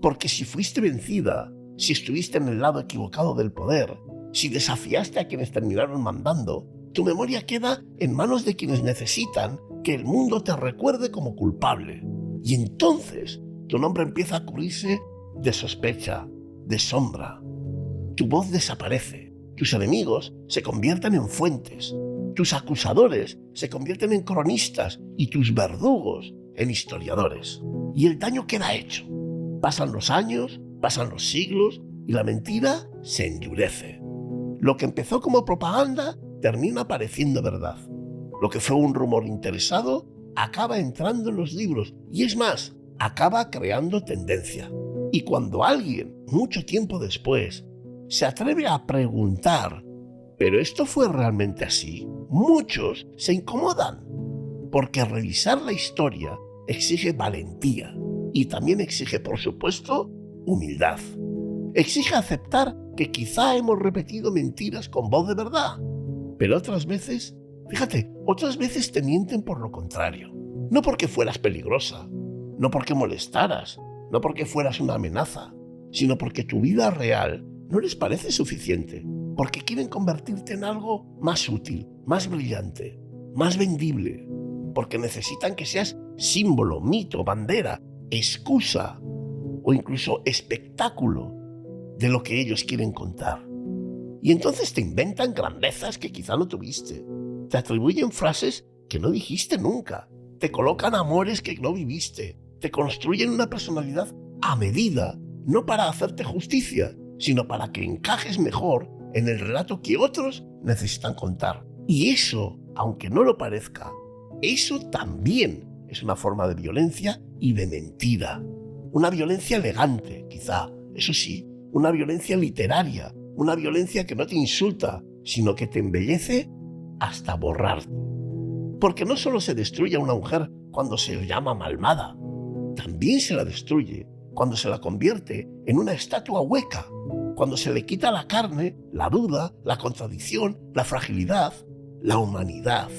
Porque si fuiste vencida, si estuviste en el lado equivocado del poder, si desafiaste a quienes terminaron mandando, tu memoria queda en manos de quienes necesitan que el mundo te recuerde como culpable. Y entonces tu nombre empieza a cubrirse de sospecha, de sombra. Tu voz desaparece, tus enemigos se convierten en fuentes, tus acusadores se convierten en cronistas y tus verdugos en historiadores. Y el daño queda hecho. Pasan los años, pasan los siglos y la mentira se endurece. Lo que empezó como propaganda termina pareciendo verdad. Lo que fue un rumor interesado acaba entrando en los libros y es más, acaba creando tendencia. Y cuando alguien, mucho tiempo después, se atreve a preguntar, ¿pero esto fue realmente así?, muchos se incomodan, porque revisar la historia exige valentía y también exige, por supuesto, humildad. Exige aceptar que quizá hemos repetido mentiras con voz de verdad, pero otras veces, fíjate, otras veces te mienten por lo contrario. No porque fueras peligrosa, no porque molestaras, no porque fueras una amenaza, sino porque tu vida real no les parece suficiente, porque quieren convertirte en algo más útil, más brillante, más vendible, porque necesitan que seas símbolo, mito, bandera, excusa o incluso espectáculo de lo que ellos quieren contar. Y entonces te inventan grandezas que quizá no tuviste, te atribuyen frases que no dijiste nunca, te colocan amores que no viviste, te construyen una personalidad a medida, no para hacerte justicia, sino para que encajes mejor en el relato que otros necesitan contar. Y eso, aunque no lo parezca, eso también es una forma de violencia y de mentira. Una violencia elegante, quizá, eso sí, una violencia literaria, una violencia que no te insulta, sino que te embellece hasta borrarte. Porque no solo se destruye a una mujer cuando se le llama malvada, también se la destruye cuando se la convierte en una estatua hueca, cuando se le quita la carne, la duda, la contradicción, la fragilidad, la humanidad.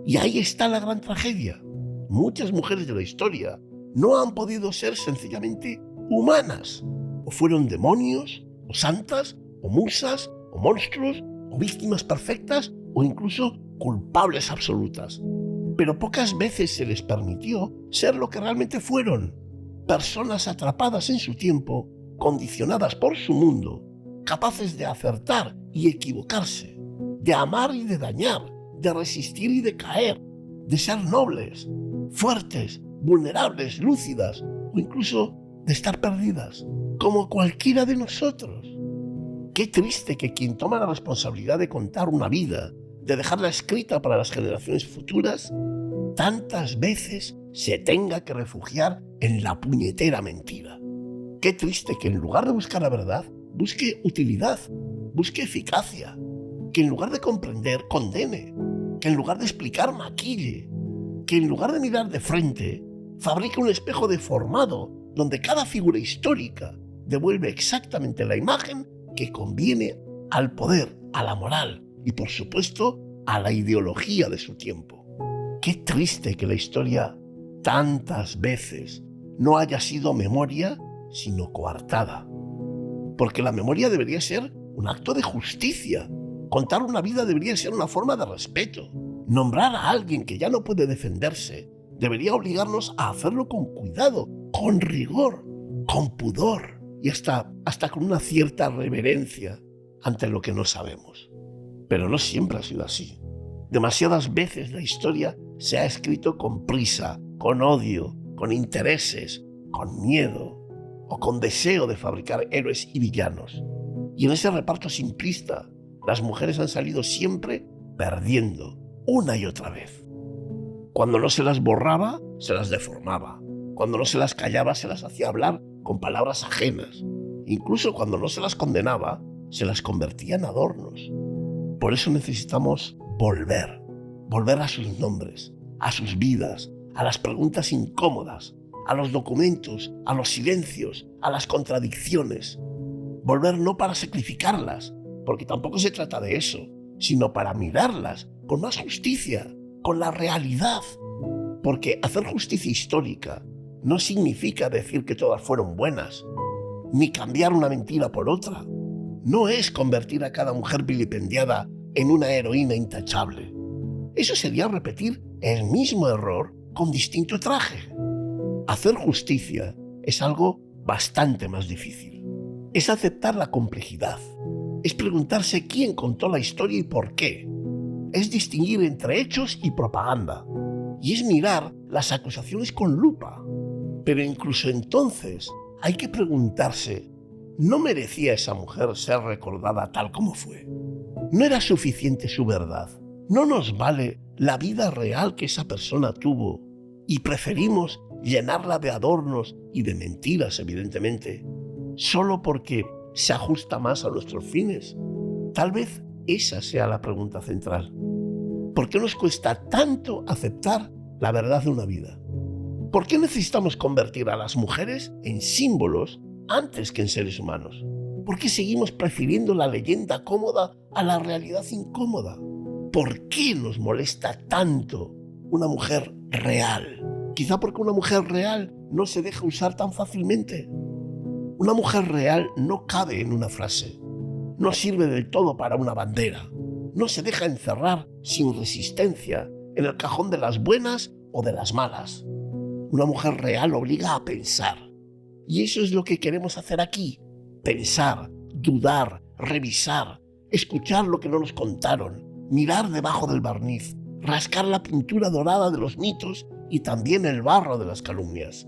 Y ahí está la gran tragedia. Muchas mujeres de la historia no han podido ser sencillamente humanas. O fueron demonios, o santas, o musas, o monstruos, o víctimas perfectas, o incluso culpables absolutas. Pero pocas veces se les permitió ser lo que realmente fueron. Personas atrapadas en su tiempo, condicionadas por su mundo, capaces de acertar y equivocarse, de amar y de dañar, de resistir y de caer, de ser nobles, fuertes, vulnerables, lúcidas o incluso de estar perdidas, como cualquiera de nosotros. Qué triste que quien toma la responsabilidad de contar una vida, de dejarla escrita para las generaciones futuras, tantas veces se tenga que refugiar en la puñetera mentira. Qué triste que en lugar de buscar la verdad, busque utilidad, busque eficacia, que en lugar de comprender, condene, que en lugar de explicar, maquille, que en lugar de mirar de frente, fabrique un espejo deformado donde cada figura histórica devuelve exactamente la imagen que conviene al poder, a la moral y, por supuesto, a la ideología de su tiempo. Qué triste que la historia tantas veces no haya sido memoria, sino coartada. Porque la memoria debería ser un acto de justicia. Contar una vida debería ser una forma de respeto. Nombrar a alguien que ya no puede defenderse debería obligarnos a hacerlo con cuidado, con rigor, con pudor y hasta con una cierta reverencia ante lo que no sabemos. Pero no siempre ha sido así. Demasiadas veces la historia se ha escrito con prisa, con odio, con intereses, con miedo o con deseo de fabricar héroes y villanos. Y en ese reparto simplista, las mujeres han salido siempre perdiendo, una y otra vez. Cuando no se las borraba, se las deformaba. Cuando no se las callaba, se las hacía hablar con palabras ajenas. Incluso cuando no se las condenaba, se las convertía en adornos. Por eso necesitamos volver a sus nombres, a sus vidas, a las preguntas incómodas, a los documentos, a los silencios, a las contradicciones. Volver no para sacrificarlas, porque tampoco se trata de eso, sino para mirarlas con más justicia, con la realidad. Porque hacer justicia histórica no significa decir que todas fueron buenas, ni cambiar una mentira por otra. No es convertir a cada mujer vilipendiada en una heroína intachable. Eso sería repetir el mismo error con distinto traje. Hacer justicia es algo bastante más difícil. Es aceptar la complejidad. Es preguntarse quién contó la historia y por qué. Es distinguir entre hechos y propaganda. Y es mirar las acusaciones con lupa. Pero incluso entonces hay que preguntarse, ¿no merecía esa mujer ser recordada tal como fue? ¿No era suficiente su verdad? ¿No nos vale la vida real que esa persona tuvo y preferimos llenarla de adornos y de mentiras, evidentemente, solo porque se ajusta más a nuestros fines? Tal vez esa sea la pregunta central. ¿Por qué nos cuesta tanto aceptar la verdad de una vida? ¿Por qué necesitamos convertir a las mujeres en símbolos antes que en seres humanos? ¿Por qué seguimos prefiriendo la leyenda cómoda a la realidad incómoda? ¿Por qué nos molesta tanto una mujer real? Quizá porque una mujer real no se deja usar tan fácilmente. Una mujer real no cabe en una frase. No sirve del todo para una bandera. No se deja encerrar sin resistencia en el cajón de las buenas o de las malas. Una mujer real obliga a pensar. Y eso es lo que queremos hacer aquí. Pensar, dudar, revisar, escuchar lo que no nos contaron, mirar debajo del barniz, rascar la pintura dorada de los mitos y también el barro de las calumnias.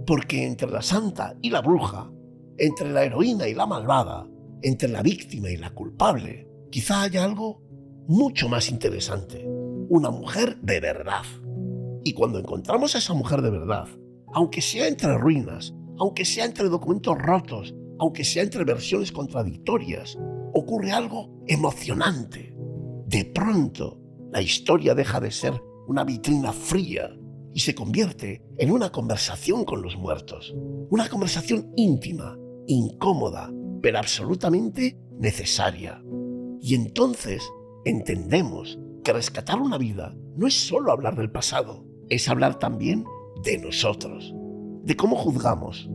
Porque entre la santa y la bruja, entre la heroína y la malvada, entre la víctima y la culpable, quizá haya algo mucho más interesante. Una mujer de verdad. Y cuando encontramos a esa mujer de verdad, aunque sea entre ruinas, aunque sea entre documentos rotos, aunque sea entre versiones contradictorias, ocurre algo emocionante. De pronto, la historia deja de ser una vitrina fría y se convierte en una conversación con los muertos. Una conversación íntima, incómoda, pero absolutamente necesaria. Y entonces entendemos que rescatar una vida no es solo hablar del pasado, es hablar también de nosotros, de cómo juzgamos,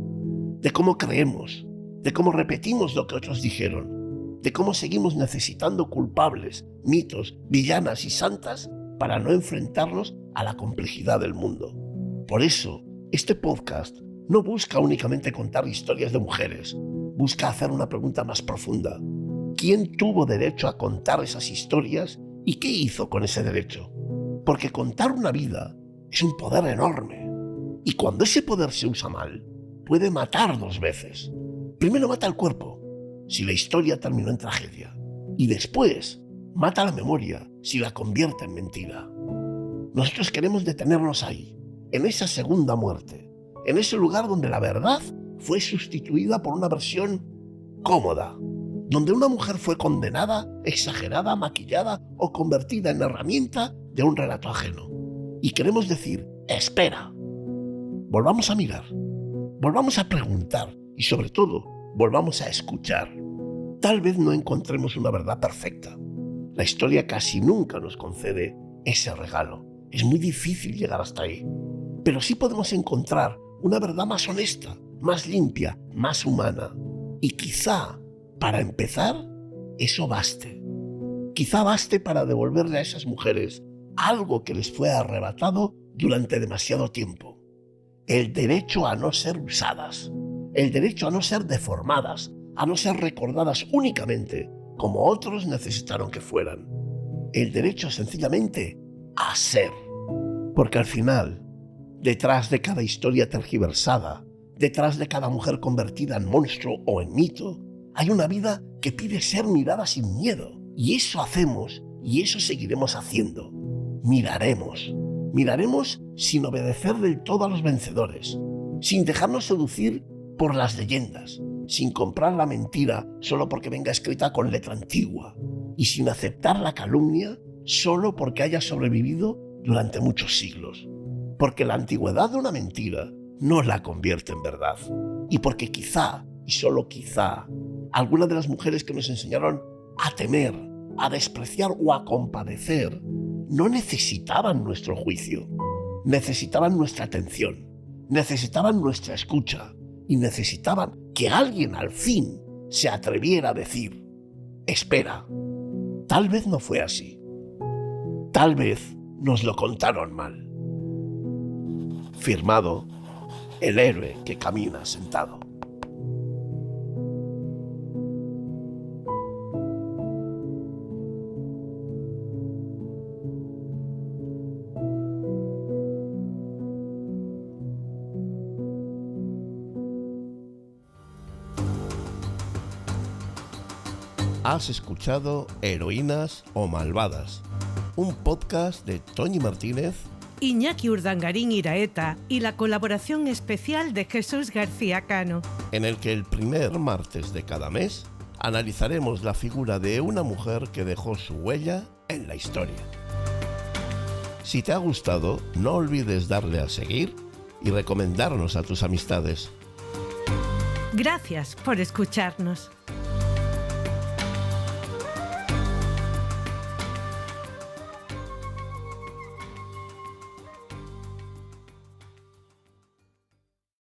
de cómo creemos, de cómo repetimos lo que otros dijeron, de cómo seguimos necesitando culpables, mitos, villanas y santas para no enfrentarnos a la complejidad del mundo. Por eso, este podcast no busca únicamente contar historias de mujeres, busca hacer una pregunta más profunda. ¿Quién tuvo derecho a contar esas historias y qué hizo con ese derecho? Porque contar una vida es un poder enorme. Y cuando ese poder se usa mal, puede matar dos veces. Primero mata el cuerpo, si la historia terminó en tragedia. Y después mata la memoria, si la convierte en mentira. Nosotros queremos detenernos ahí, en esa segunda muerte, en ese lugar donde la verdad fue sustituida por una versión cómoda, donde una mujer fue condenada, exagerada, maquillada o convertida en herramienta de un relato ajeno. Y queremos decir, espera, volvamos a mirar, volvamos a preguntar y sobre todo, volvamos a escuchar. Tal vez no encontremos una verdad perfecta. La historia casi nunca nos concede ese regalo. Es muy difícil llegar hasta ahí. Pero sí podemos encontrar una verdad más honesta, más limpia, más humana. Y quizá, para empezar, eso baste. Quizá baste para devolverle a esas mujeres algo que les fue arrebatado durante demasiado tiempo. El derecho a no ser usadas, el derecho a no ser deformadas, a no ser recordadas únicamente como otros necesitaron que fueran. El derecho sencillamente a ser. Porque al final, detrás de cada historia tergiversada, detrás de cada mujer convertida en monstruo o en mito, hay una vida que pide ser mirada sin miedo. Y eso hacemos y eso seguiremos haciendo. Miraremos sin obedecer del todo a los vencedores, sin dejarnos seducir por las leyendas, sin comprar la mentira solo porque venga escrita con letra antigua y sin aceptar la calumnia solo porque haya sobrevivido durante muchos siglos. Porque la antigüedad de una mentira no la convierte en verdad. Y porque quizá, y solo quizá, algunas de las mujeres que nos enseñaron a temer, a despreciar o a compadecer, no necesitaban nuestro juicio, necesitaban nuestra atención, necesitaban nuestra escucha y necesitaban que alguien al fin se atreviera a decir, espera, tal vez no fue así, tal vez nos lo contaron mal. Firmado, el héroe que camina sentado. Has escuchado Heroínas o Malvadas, un podcast de Toñi Martínez Iñaki Urdangarín Iraeta y la colaboración especial de Jesús García Cano, en el que el primer martes de cada mes analizaremos la figura de una mujer que dejó su huella en la historia. Si te ha gustado, no olvides darle a seguir y recomendarnos a tus amistades. Gracias por escucharnos.